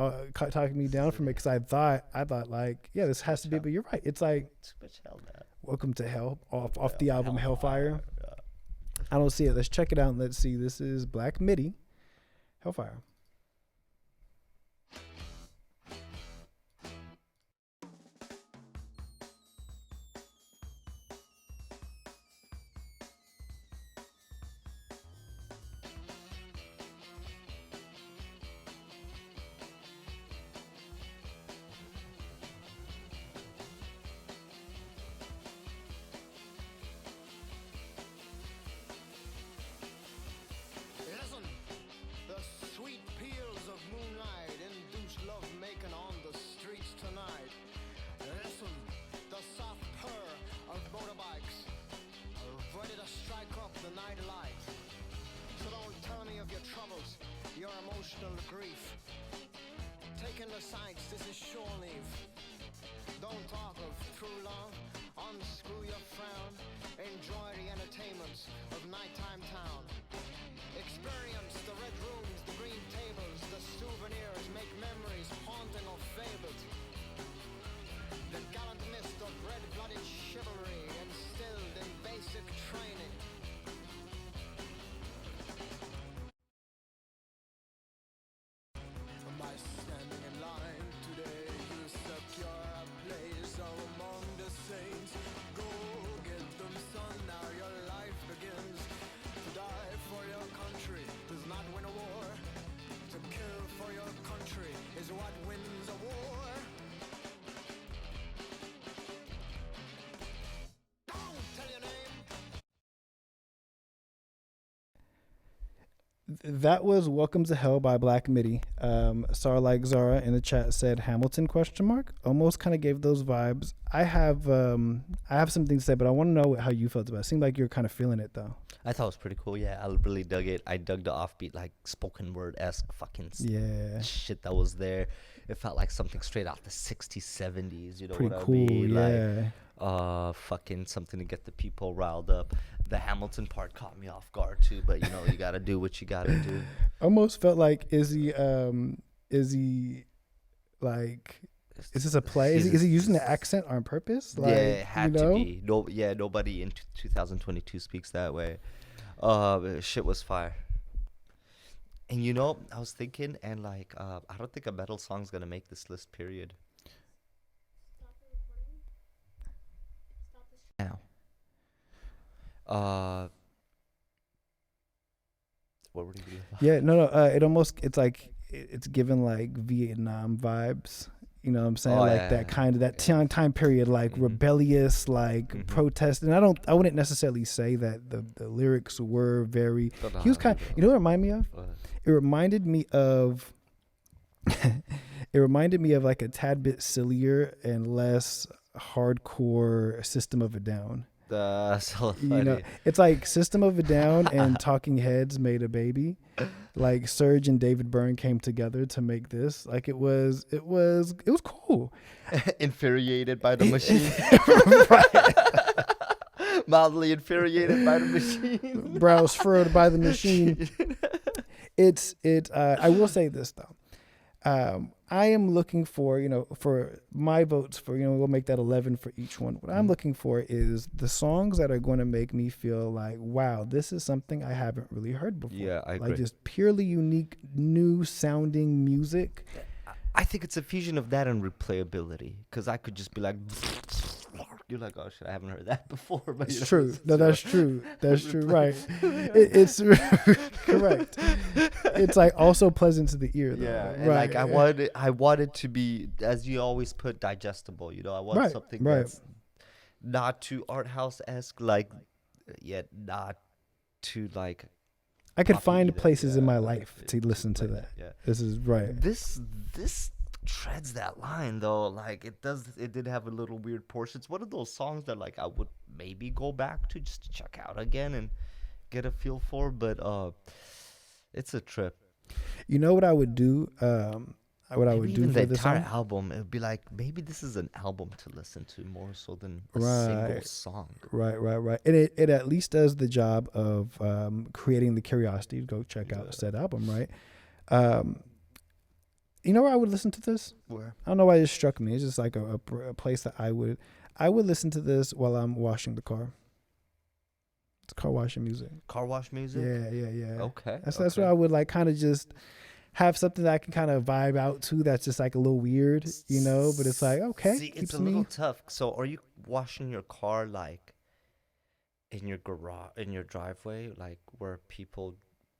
down from it because I thought like, yeah, this has to be, but you're right. It's like too much hell, man. Welcome to Hell off the album Hellfire. I don't see it. Let's check it out and let's see. This is Black Midi, Hellfire. Your emotional grief. Taking the sights, this is shore leave. Don't talk of too long, unscrew your frown. Enjoy the entertainments of nighttime town. Experience the red rooms, the green tables, the souvenirs, make memories haunting or fabled. The gallant mist of red-blooded chivalry instilled in basic training. That was Welcome to Hell by Black Midi. Sarah like Zara in the chat said Hamilton ? Almost kind of gave those vibes. I have something to say, but I want to know how you felt about it. It seemed like you're kind of feeling it though. I thought it was pretty cool. Yeah, I really dug it. I dug the offbeat, like spoken word-esque fucking shit that was there. It felt like something straight out the 60s, 70s. You know pretty what cool, I mean? Yeah. Like, fucking something to get the people riled up. The Hamilton part caught me off guard too, but you know, you gotta do what you gotta do. Almost felt like is he like, is this a play? Is he using the accent on purpose? Like, yeah, it had to be. Nobody in 2022 speaks that way. Shit was fire. And you know, I was thinking, and like, I don't think a metal song's gonna make this list. Period. Now. What were you doing? Yeah, no. It's like it's given like Vietnam vibes. You know what I'm saying? Oh, like yeah, that kind of that time period, like rebellious, like protest. And I wouldn't necessarily say that the lyrics were very. He was kind. You know what it reminded me of? It reminded me of. It reminded me of like a tad bit sillier and less hardcore System of a Down. So funny. You know, it's like System of a Down and Talking Heads made a baby. Like Serge and David Byrne came together to make this. Like it was cool. Infuriated by the machine. Mildly infuriated by the machine. Brows furrowed by the machine. I will say this though. I am looking for, for my votes for, we'll make that 11 for each one. What I'm looking for is the songs that are going to make me feel like, wow, this is something I haven't really heard before. Yeah, I agree. Like just purely unique, new sounding music. I think it's a fusion of that and replayability. Because I could just be like, you're like, oh shit, I haven't heard that before. But it's true. No, that's true. That's true. Right. It's correct. It's like also pleasant to the ear, though. Yeah. And right. like I wanted to be, as you always put, digestible. I want something that's not too art house-esque, like, yet not too like. I could find places in my life to listen to that. Yeah. This is right. This treads that line though. Like it did have a little weird portion. It's one of those songs that like I would maybe go back to just to check out again and get a feel for, but it's a trip. You know what I would do? What I would do for the this entire song? album, it would be like maybe this is an album to listen to more so than a single song. Right. And it at least does the job of creating the curiosity to go check out said album, right? You know where I would listen to this? Where? I don't know why it just struck me. It's just like a place that I would listen to this while I'm washing the car. It's car washing music. Car wash music? Yeah. Okay. That's where I would like kind of just have something that I can kind of vibe out to that's just like a little weird, but it's like, okay. See, it's a little tough. So are you washing your car like in your garage, in your driveway, like where people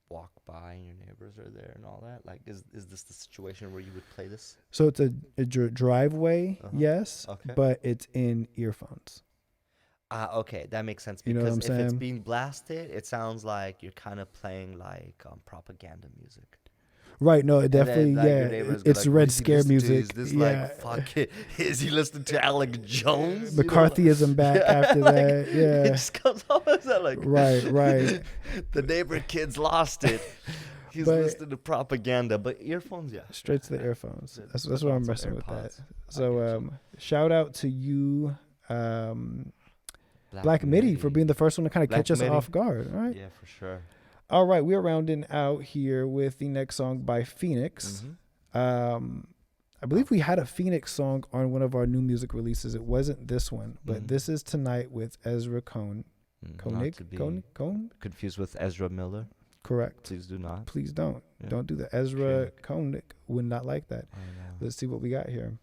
walk by and your neighbors are there and all that? Like, is this the situation where you would play this? So it's a driveway, yes, but it's in earphones. Okay, that makes sense. You know what I'm Because if it's saying? being blasted, it sounds like you're kind of playing like propaganda music. Right, no, it definitely, it's Red Scare music. Is this like, fuck it, is he listening to Alec Jones? McCarthyism back after like, that, It just comes off as that, like, right. The neighbor kids lost it. He's listening to propaganda, but earphones, straight to the earphones. That's what I'm messing with that. So, shout out to you, Black Midi, for being the first one to kind of catch us off guard. All right. Yeah, for sure. All right, we're rounding out here with the next song by Phoenix. I believe we had a Phoenix song on one of our new music releases. It wasn't this one, but this is Tonight with Ezra Koenig. Confused with Ezra Miller. Correct. Please do not. Please don't. Yeah. Don't do that. Ezra Koenig would not like that. Let's see what we got here.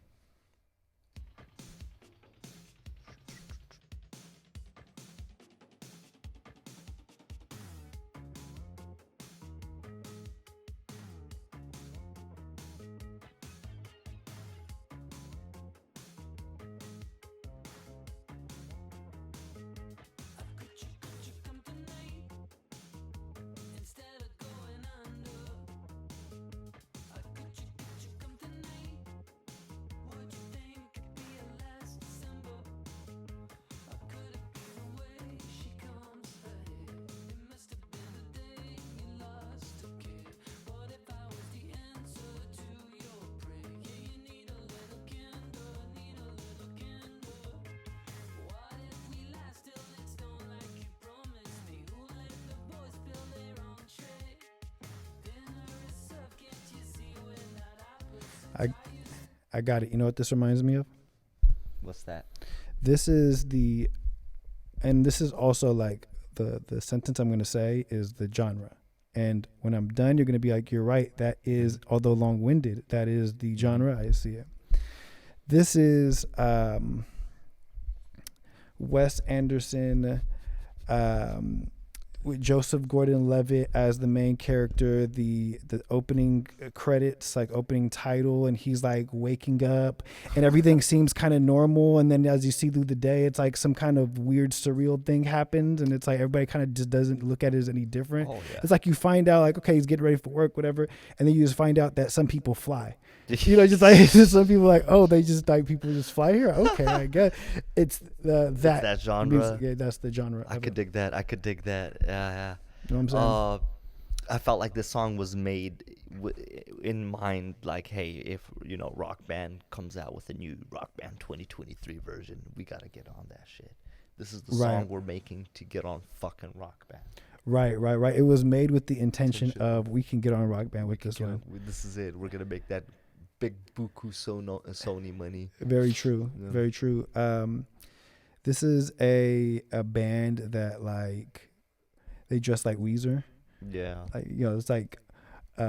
I got it. You know what this reminds me of? What's that? This is this is also like the sentence I'm going to say is the genre. And when I'm done, you're going to be like, you're right. That is, although long-winded, that is the genre. I see it. This is Wes Anderson with Joseph Gordon-Levitt as the main character, the opening credits, like opening title, and he's like waking up and everything seems kind of normal, and then as you see through the day, it's like some kind of weird surreal thing happens, and it's like everybody kind of just doesn't look at it as any different. It's like you find out like, okay, he's getting ready for work, whatever, and then you just find out that some people fly. You know, just like some people like, oh, they just like people just fly here. Okay, I guess it's that genre. Music. Yeah, that's the genre. I could dig that. Yeah. You know what I'm saying? I felt like this song was made in mind, like, hey, if Rock Band comes out with a new Rock Band 2023 version, we gotta get on that shit. This is the song we're making to get on fucking Rock Band. Right. It was made with the intention of we can get on Rock Band with this one. This is it. We're gonna make that big buku Sony money. Very true. Yeah. Very true. This is a band that like they dress like Weezer. Yeah. Like, it's like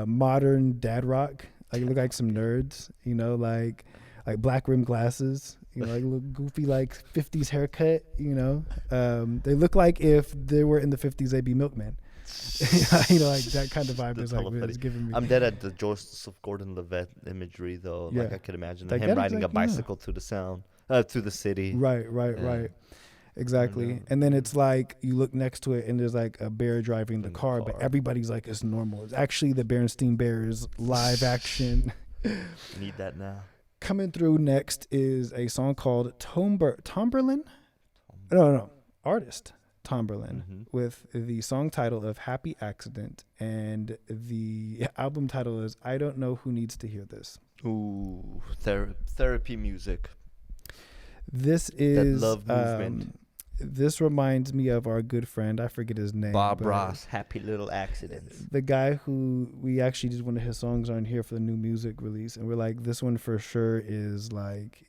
modern dad rock. Like look like some nerds. Like black rim glasses. Like a little goofy like 50s haircut. They look like if they were in the 50s, they'd be milkmen. Like that kind of vibe is like it's giving me. I'm dead at the Joseph Gordon-Levitt imagery though. Yeah. Like I could imagine Like him riding like, a bicycle to the to the city. Right. Exactly. And then it's like you look next to it and there's like a bear driving the car, but everybody's like it's normal. It's actually the Berenstain Bears live action. Need that now. Coming through next is a song called Tomberlin. No, artist Tomberlin, with the song title of Happy Accident, and the album title is I Don't Know Who Needs to Hear This. Ooh, therapy music. This is that love movement. This reminds me of our good friend, I forget his name, Bob Ross, Happy Little Accidents. The guy who we actually did one of his songs on here for the new music release, and we're like, this one for sure is like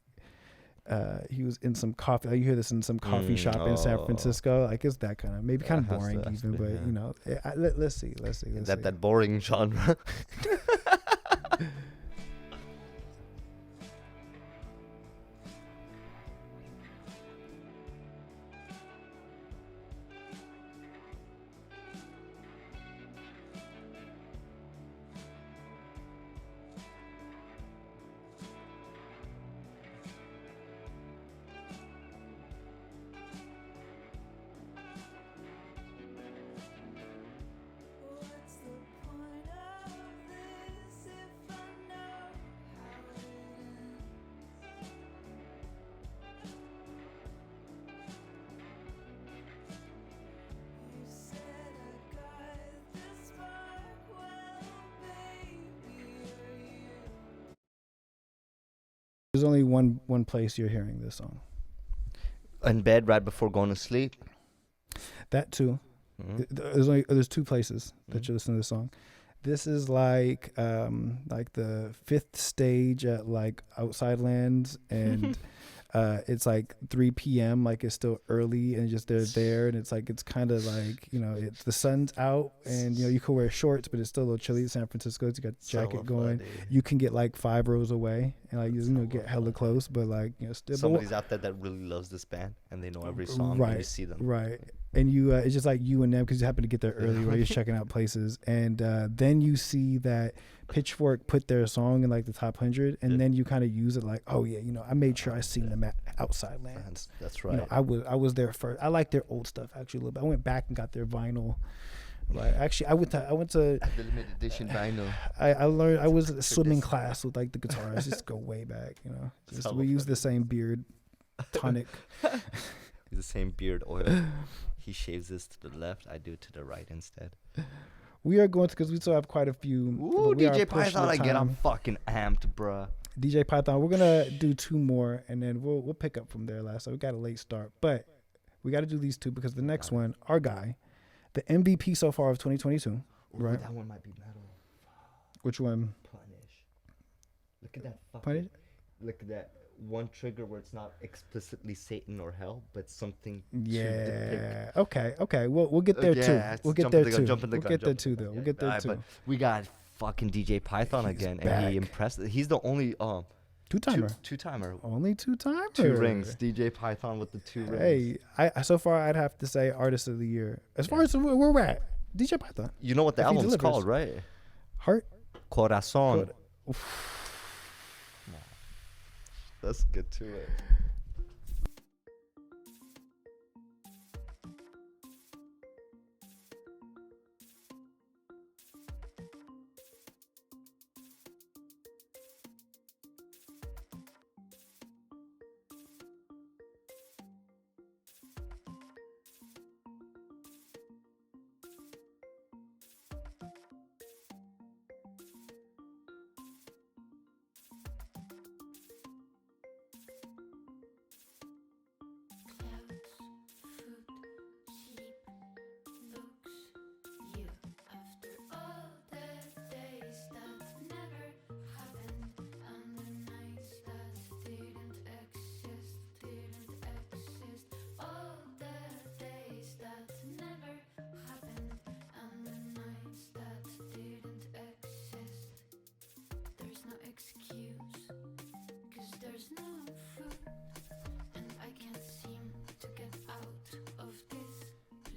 he was in some coffee. Like you hear this in some coffee shop in San Francisco. Like it's that kind of maybe kind of boring even, but let's see. That boring genre. There's only one place you're hearing this song. In bed right before going to sleep. That too. There's two places that you listen to this song. This is like the fifth stage at like Outside Lands, and it's like 3 p.m. Like it's still early, and just they're there, and it's like it's kind of like it's the sun's out, and you can wear shorts, but it's still a little chilly in San Francisco. You got the jacket going. You can get like 5 rows away, and like get hella close, but like still somebody's out there that really loves this band, and they know every song. Right, and you see them. Right. And you, it's just like you and them because you happen to get there early, right? You're checking out places, and then you see that Pitchfork put their song in like the top 100, and then you kind of use it like, oh yeah, I made sure I seen them at Outside Lands. That's right. I was there first. I like their old stuff actually a little bit. I went back and got their vinyl. Right. Actually, I went to the limited edition vinyl. I learned. I was at a swimming class with like the guitars. Just go way back, we use the same beard tonic. The same beard oil. He shaves this to the left. I do it to the right instead. We are going to, because we still have quite a few. Ooh, DJ Python again. I'm fucking amped, bruh. DJ Python. We're gonna do 2 more, and then we'll pick up from there. So we got a late start, but we got to do these 2 because the next one, our guy, the MVP so far of 2022. Ooh, right. That one might be metal. Which one? Punish. Look at that fucking. Punish. Look at that. One trigger where it's not explicitly Satan or hell, but something. Yeah. Okay. We'll get there too. We'll get there too. We'll get there too, though. We'll get there too. But we got fucking DJ Python again, and he impressed. He's the only Two-timer. Two-timer. Only two-timer. 2 rings. DJ Python with the 2 rings. Hey, I so far I'd have to say artist of the year. As far as where we're at, DJ Python. You know what the If he album's delivers. called, right? Heart. Corazon. Let's get to it.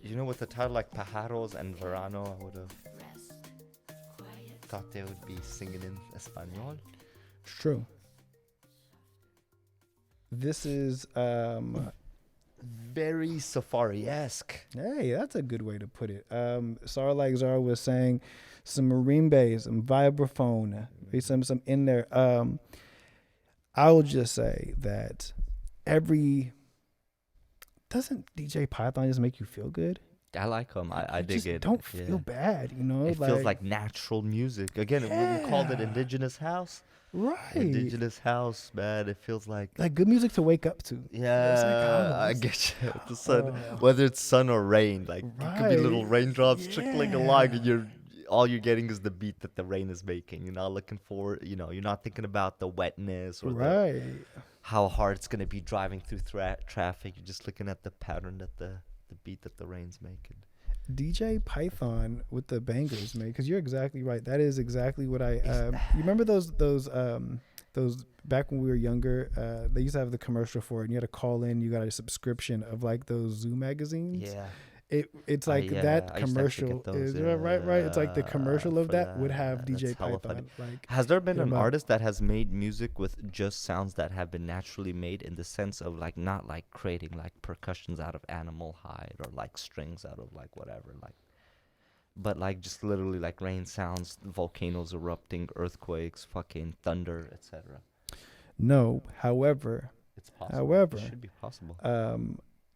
You know, with a title like Pajaros and Verano, I would have thought they would be singing in Espanol. It's true. This is Very safari-esque. hey, that's a good way to put it. Sarah like Zara was saying, some marimba, some vibraphone, some in there. I'll just say that doesn't DJ Python just make you feel good? I like them. I You dig just it. Don't feel bad, you know. It feels like natural music. Again, we called it indigenous house. right. Indigenous house, man. It feels like Good music to wake up to. yeah, I get you. The sun, whether it's sun or rain, like it could be little Right. raindrops trickling along, and all you're getting is the beat that the rain is making. You're not looking for, you're not thinking about the wetness or Right. how hard it's gonna be driving through traffic. You're just looking at the pattern that the beat that the rain's making. DJ Python with the bangers, man. Because you're exactly right. That is exactly what I. You remember those back when we were younger? They used to have the commercial for it, and you had to call in. You got a subscription of those Zoo magazines. Yeah. It's like yeah, that I used to have to get commercial those, is right. It's like the commercial of for that would have that. DJ That's hella funny. Python. Has there been hit an 'em up. artist that has made music with just sounds that have been naturally made, in the sense of not creating percussions out of animal hide or strings out of whatever, but just literally rain sounds, volcanoes erupting, earthquakes, fucking thunder, etc. No, however, It's possible. However, It should be possible.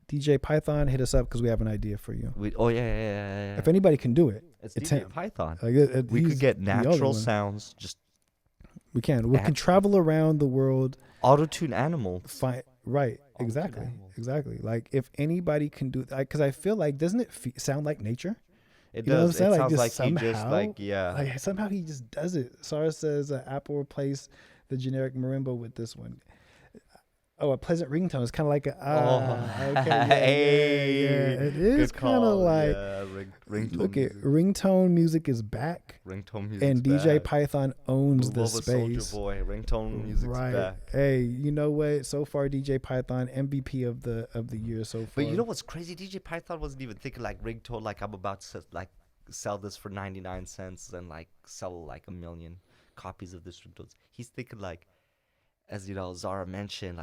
DJ Python, hit us up because we have an idea for you. Yeah. If anybody can do it, It's it's DJ him. Python. We he's could get the only natural one. sounds, just We can. We can travel around the world. auto-tune animals. Right. All the Exactly. animals. Exactly. If anybody can do that, because I feel doesn't it sound like nature? It You know what I'm does. saying? It Like, sounds just like he just somehow, yeah. Somehow he just does it. Sarah says Apple replaced the generic marimba with this one. Oh, a pleasant ringtone. It's kind of like Hey, It is good kind of call. like ringtone look music. at ringtone music is back, Ringtone music. and DJ Python owns the Soldier space. Boy. Ringtone music's Right. back. Hey, you know what? So far, DJ Python MVP of the year so far. But you know what's crazy? DJ Python wasn't even thinking ringtone. I'm about to sell this for 99 cents and sell 1 million copies of this ringtone. He's thinking as Zara mentioned,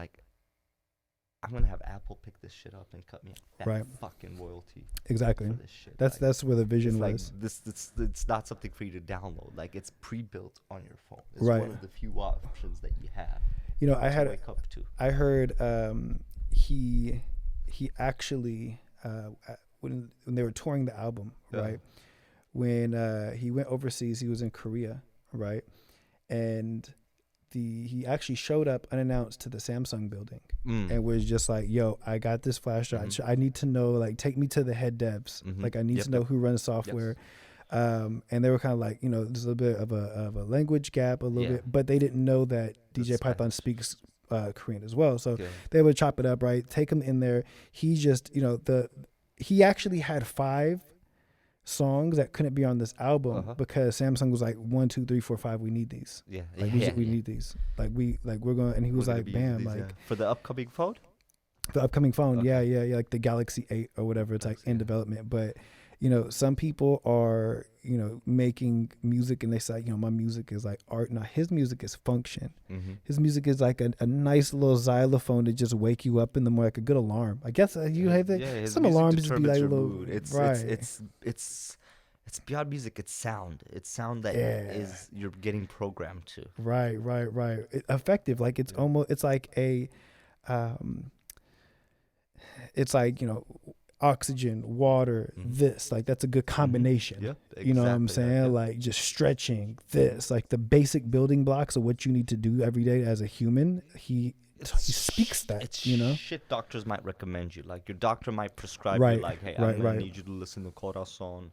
I'm gonna have Apple pick this shit up and cut me a fat fucking royalty Exactly. for this shit. That's where the vision it's was. it's not something for you to download. It's pre-built on your phone. It's Right. one of the few options that you have. Wake up to. I heard he actually when they were touring the album, right? When he went overseas, he was in Korea, right? And he actually showed up unannounced to the Samsung building and was just like, yo, I got this flash drive. I need to know, take me to the head devs. I need to know who runs software. And they were kind of there's a bit of a language gap, a little bit, but they didn't know that DJ Python speaks Korean as well. So they would chop it up, right? Take him in there. He just, he actually had 5 songs that couldn't be on this album because Samsung was like 1, 2, 3, 4, 5. We need these. Yeah, Like we need these. We're going. And he was like, bam, like for the upcoming phone. the upcoming phone. Yeah, like the Galaxy 8 or whatever. It's like in development, but. Some people are, making music and they say, my music is like art. Now, his music is function. Mm-hmm. His music is like a nice little xylophone to just wake you up in the morning, like a good alarm. I guess you have that. Yeah, Some alarms just be like a little. Mood. It's beyond music. It's sound. It's sound that is you're getting programmed to. Right. Effective. Like it's almost. It's like a. It's like oxygen, water, this, like that's a good combination. Yeah, exactly. You know what I'm saying? Like just stretching, this, like the basic building blocks of what you need to do every day as a human. He speaks that, It's shit doctors might recommend you. Like your doctor might prescribe you like, hey, I'm gonna need you to listen to Corazon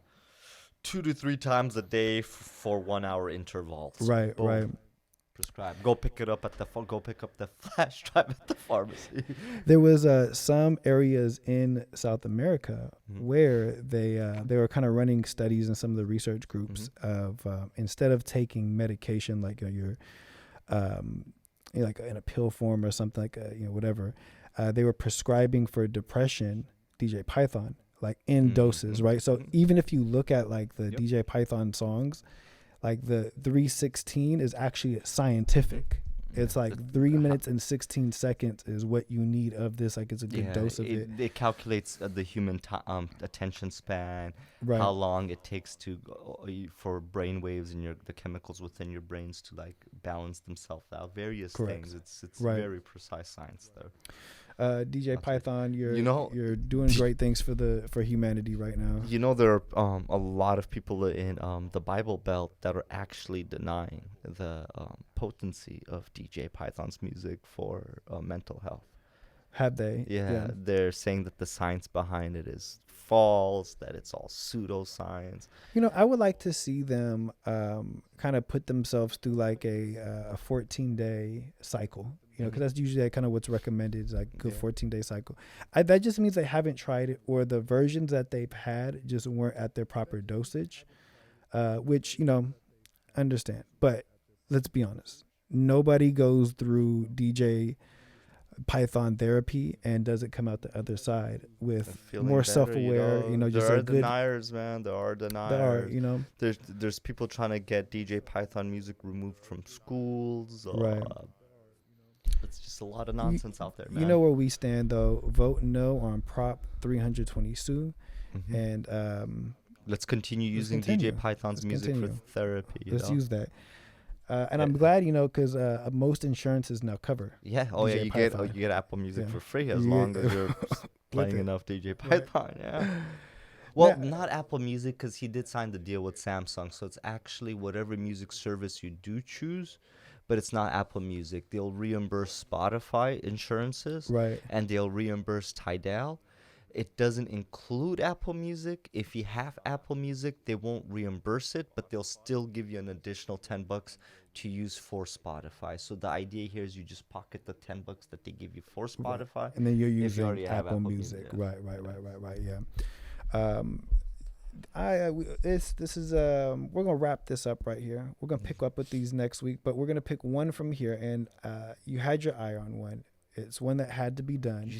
2 to 3 times a day for 1 hour intervals. Right. Prescribe. Go pick it up at go pick up the flash drive at the pharmacy. There was some areas in South America where they were kind of running studies in some of the research groups of instead of taking medication like you're like in a pill form or something like whatever, they were prescribing for depression DJ Python like in doses, right? So even if you look at like the DJ Python songs. Like the 3:16 is actually scientific. It's like 3 minutes and 16 seconds is what you need of this. Like it's a good dose of it. It calculates the human attention span, right. How long it takes for brain waves and the chemicals within your brains to like balance themselves out. Various things. It's very precise science there. DJ Python, you're doing great things for humanity right now. There are a lot of people in the Bible Belt that are actually denying the potency of DJ Python's music for mental health. Have they? Yeah, they're saying that the science behind it is false, that it's all pseudoscience. I would like to see them kind of put themselves through like a 14-day cycle. Because that's usually kind of what's recommended is like a good 14-day cycle. That just means they haven't tried it or the versions that they've had just weren't at their proper dosage, which, understand. But let's be honest. Nobody goes through DJ Python therapy and doesn't come out the other side with more better, self-aware, just there are good deniers, man. There are deniers. There's people trying to get DJ Python music removed from schools. Right. It's just a lot of nonsense out there, man. You know where we stand, though. Vote no on Prop 322. And let's continue using DJ Python's music for therapy. Let's use that. And I'm glad, because most insurances now cover. Yeah. Oh, DJ yeah. You get Apple Music for free as long as you're playing enough DJ Python. Yeah. Well, not Apple Music because he did sign the deal with Samsung. So it's actually whatever music service you do choose. But it's not Apple Music. They'll reimburse Spotify insurances. Right. And they'll reimburse Tidal. It doesn't include Apple Music. If you have Apple Music, they won't reimburse it, but they'll still give you an additional $10 to use for Spotify. So the idea here is you just pocket the $10 that they give you for Spotify. Right. And then you're using Apple Music. Right. Yeah. This is we're gonna wrap this up right here. We're gonna pick up with these next week, but we're gonna pick one from here. And you had your eye on one. It's one that had to be done.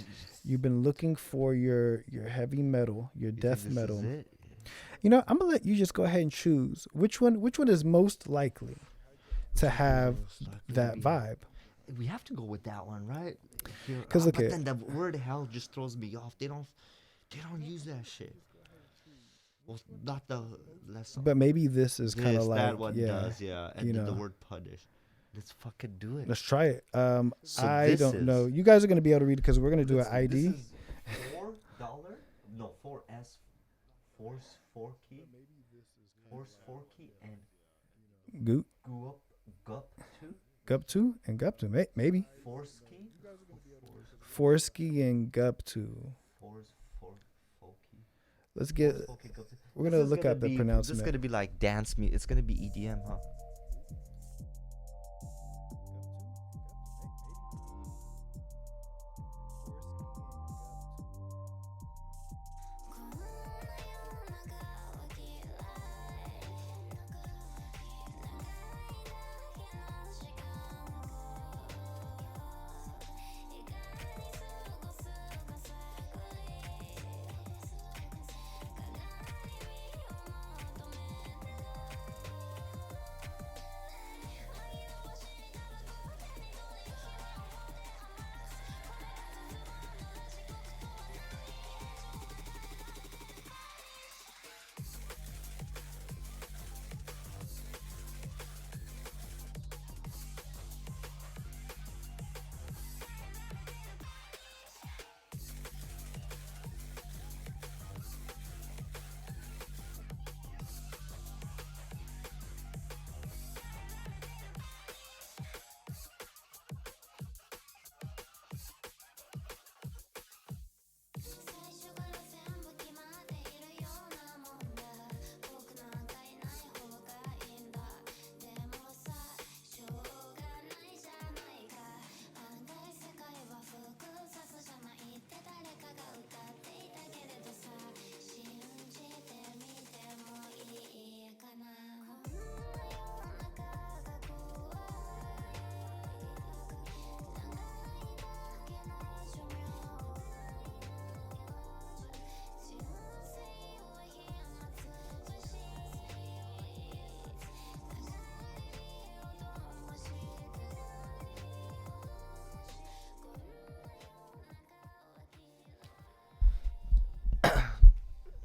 You've been looking for your heavy metal, your death metal. I'm gonna let you just go ahead and choose which one is most likely to have that vibe. We have to go with that one, right? Because but then the word hell just throws me off. They don't use that shit. Well, not the less. But maybe this is kind of like that one does, yeah. And the word punish. Let's fucking do it. Let's try it. I don't know. You guys are gonna be able to read it because we're gonna do an ID. This is $4. No, 4S. Force 4 key. Force 4 key and Goop. Gup 2. Gup 2 and Gup 2. Maybe. Force key. Force key and Gup 2. Let's get. We're gonna look up the pronouncement. This is gonna be like dance music. It's gonna be EDM, huh?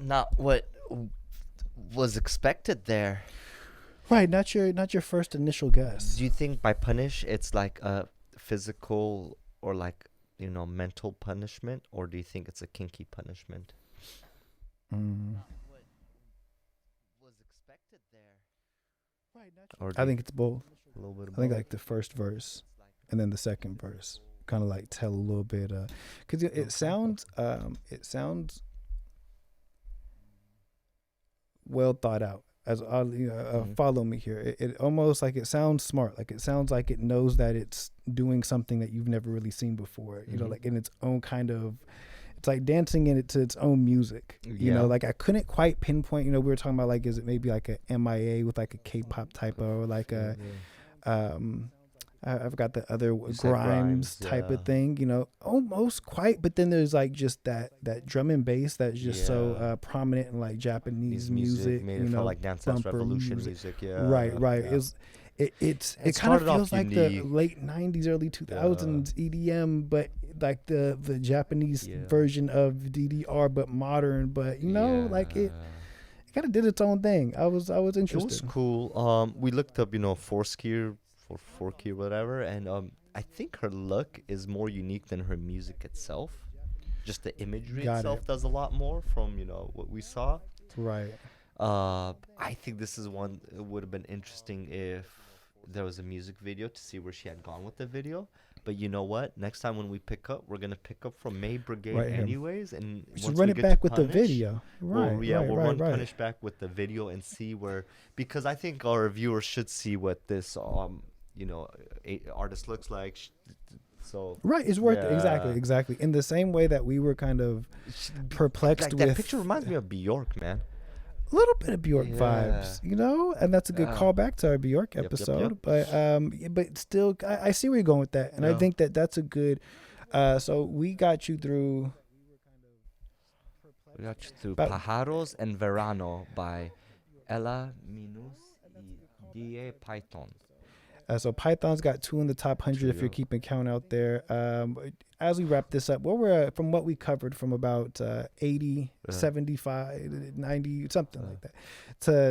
not what was expected there. Right, not your first initial guess. Do you think by punish it's like a physical or like, mental punishment, or do you think it's a kinky punishment? Was expected there. Or I think it's both. a little bit of I think both? like the first verse and then the second verse kind of like tell a little bit, because it sounds well thought out. As follow me here, it almost like it sounds smart, like it sounds like it knows that it's doing something that you've never really seen before. Like in its own kind of, it's like dancing in it to its own music. Like I couldn't quite pinpoint. We were talking about like, is it maybe like a MIA with like a K-pop type or like a I forgot the other Grimes type of thing, almost quite. But then there's like just that drum and bass that's just so prominent in like Japanese music. Made it feel like Dance Dance Revolution music. Yeah. Right. Yeah. It kind of feels like the late 90s, early 2000s EDM, but like the Japanese version of DDR, but modern. But like it kind of did its own thing. I was interested. It was cool. We looked up, Forky or whatever, and I think her look is more unique than her music itself. Just the imagery itself does a lot more from what we saw. Right. I think this is one. It would have been interesting if there was a music video to see where she had gone with the video. But you know what? Next time when we pick up, we're gonna pick up from May Brigade anyways, and just run it back with the video. Right. We'll run Punish back with the video and see where, because I think our viewers should see what this artist looks like. So it's worth it. Exactly. In the same way that we were kind of perplexed with that picture reminds me of Bjork, man. A little bit of Bjork vibes, and that's a good callback to our Bjork episode. Yep. But still, I see where you're going with that, and I think that's a good. So we got you through. Pájaros en Verano by Ella Minus y Die Python. So Python's got 2 in the top 100 if you're keeping count out there. As we wrap this up, we're from what we covered from about 80, 75, 90, something like that,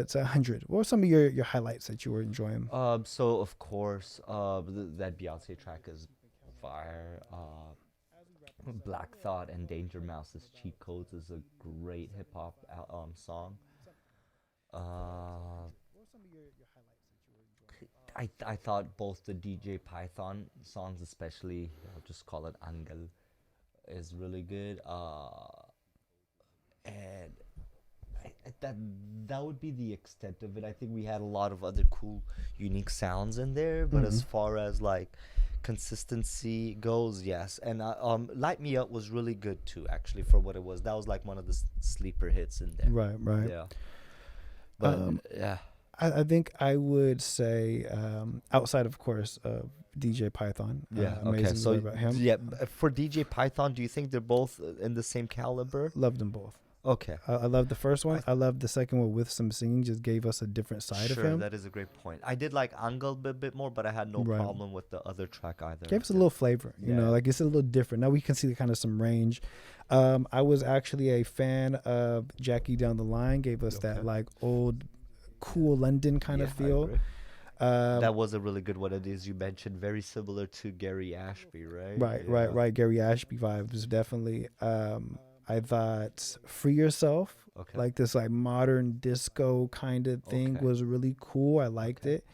to 100. What were some of your highlights that you were enjoying? So of course, that Beyonce track is fire. Black Thought and Danger Mouse's Cheat Codes is a great hip hop song. I thought both the DJ Python songs, especially I'll just call it Angel, is really good. And that would be the extent of it. I think we had a lot of other cool, unique sounds in there, but as far as like consistency goes, yes. And Light Me Up was really good too, actually, for what it was. That was like one of the sleeper hits in there. Right. Yeah. But yeah. I think I would say, outside of course of DJ Python. Okay. So about him. For DJ Python, do you think they're both in the same caliber? Love them both. Okay. I love the first one. I love the second one with some singing. Just gave us a different side of him. That is a great point. I did like Angel a bit more, but I had no problem with the other track either. Gave us a little flavor, like it's a little different. Now we can see kind of some range. I was actually a fan of Jackie Down the Line. Gave us that like old, cool London kind of feel. That was a really good one. It is, you mentioned, very similar to Gary Ashby, right? Right. Gary Ashby vibes, definitely. I thought Free Yourself, like this like modern disco kind of thing was really cool. I liked it.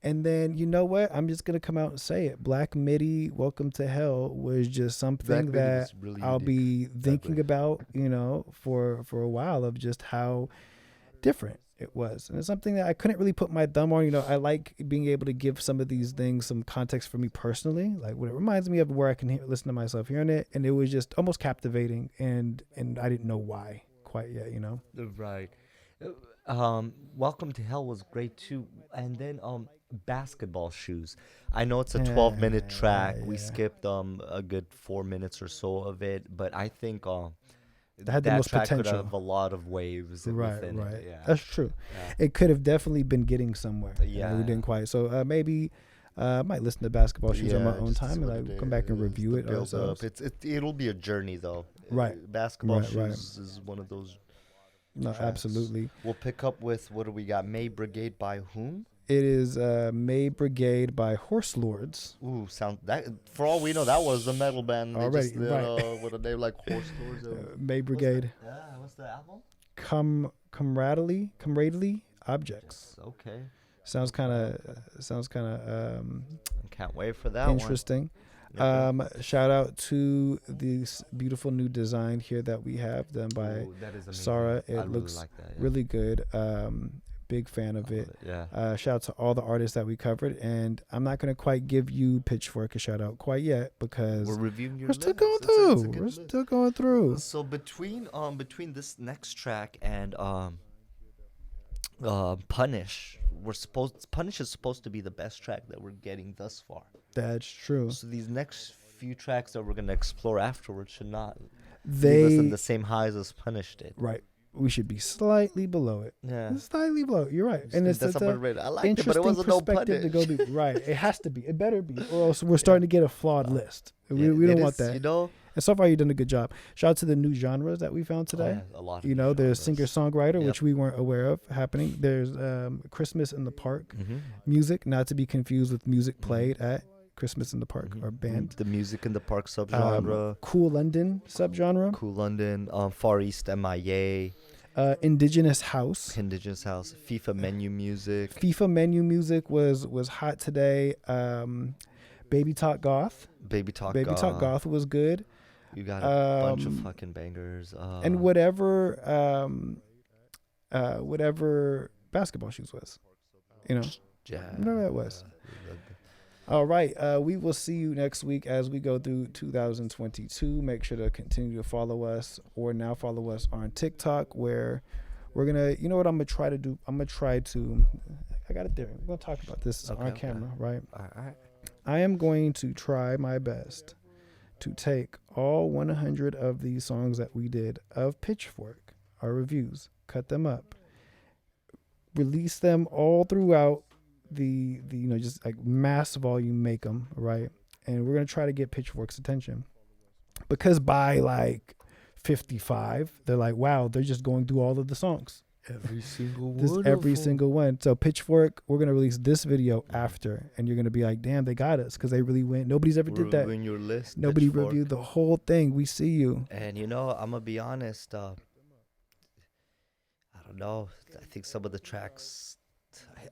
And then, you know what? I'm just going to come out and say it. Black Midi, Welcome to Hell was just something that really I'll be thinking about, for a while, of just how different it was. And it's something that I couldn't really put my thumb on. I like being able to give some of these things some context for me personally, like what it reminds me of, where I can listen to myself hearing it. And it was just almost captivating. And I didn't know why quite yet, Right. Welcome to Hell was great too. And then Basketball Shoes. I know it's a 12-minute track. We skipped a good 4 minutes or so of it, but I think that had the most track potential. Could have a lot of waves within it. Yeah. That's true. Yeah. It could have definitely been getting somewhere. Yeah, we didn't quite. So maybe I might listen to Basketball Shoes on my own time and come back and review it. It'll be a journey though. Right. Basketball Shoes is one of those No, tracks. absolutely. We'll pick up with, what do we got? May Brigade by whom? It is May Brigade by Horse Lords. Ooh, sound that. For all we know, that was a metal band. They Already, just did, right. with a name like Horse Lords. May Brigade. What's the album? Camaraderie Objects. Okay. Sounds kind of Can't wait for that interesting. one. Shout out to this beautiful new design here that we have done by Ooh, that is amazing. Sarah. It I looks really like that, yeah. really good. Big fan of it. Yeah. Shout out to all the artists that we covered, and I'm not gonna quite give you Pitchfork a shout out quite yet because We're reviewing your we're still list. going It's a through. good We're list. still going through. So between this next track and Punish, Punish is supposed to be the best track that we're getting thus far. That's true. So these next few tracks that we're gonna explore afterwards should not leave They us in the same highs as Punish did. right. We should be slightly below it. Yeah. Slightly below. You're right. And it's that's a underrated. I liked it, but interesting it wasn't no perspective to go Punish. through. Right. It has to be. It better be. Or else we're starting to get a flawed list. We don't want that. You know, And so far, you've done a good job. Shout out to the new genres that we found today. a lot of You know, there's singer-songwriter, Yep. which we weren't aware of happening. There's Christmas in the Park music, not to be confused with music played at Christmas in the Park or band. The music in the park subgenre. Cool London subgenre. Cool London, Far East MIA, Indigenous House. Indigenous House, FIFA menu music. FIFA menu music was hot today. Baby Talk Goth. Baby Talk Talk Goth was good. You got a bunch of fucking bangers. And whatever Basketball Shoes was. You know, yeah, whatever that was. All right. We will see you next week as we go through 2022. Make sure to continue to follow us or now follow us on TikTok where we're going to, you know what I'm going to try to do? I got it there. We're going to talk about this on camera, right? All right. I am going to try my best to take all 100 of these songs that we did of Pitchfork, our reviews, cut them up, release them all throughout the just like mass volume, make them, right? And we're going to try to get Pitchfork's attention because by like 55, they're like, wow, they're just going through all of the songs. Every single one. So Pitchfork, we're gonna release this video after, and you're gonna be like, "Damn, they got us," because they really went. Nobody's ever did that. In your list, Nobody Pitchfork. reviewed the whole thing. We see you. And I'm gonna be honest. I don't know. I think some of the tracks,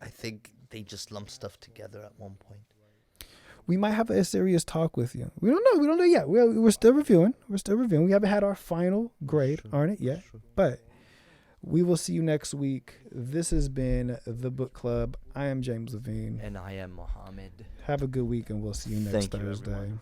I think they just lump stuff together at one point. We might have a serious talk with you. We don't know. We don't know yet. We're still reviewing. We haven't had our final grade on it yet, but. We will see you next week. This has been The Book Club. I am James Levine. And I am Mohammed. Have a good week, and we'll see you next Thank you, Thursday. everyone.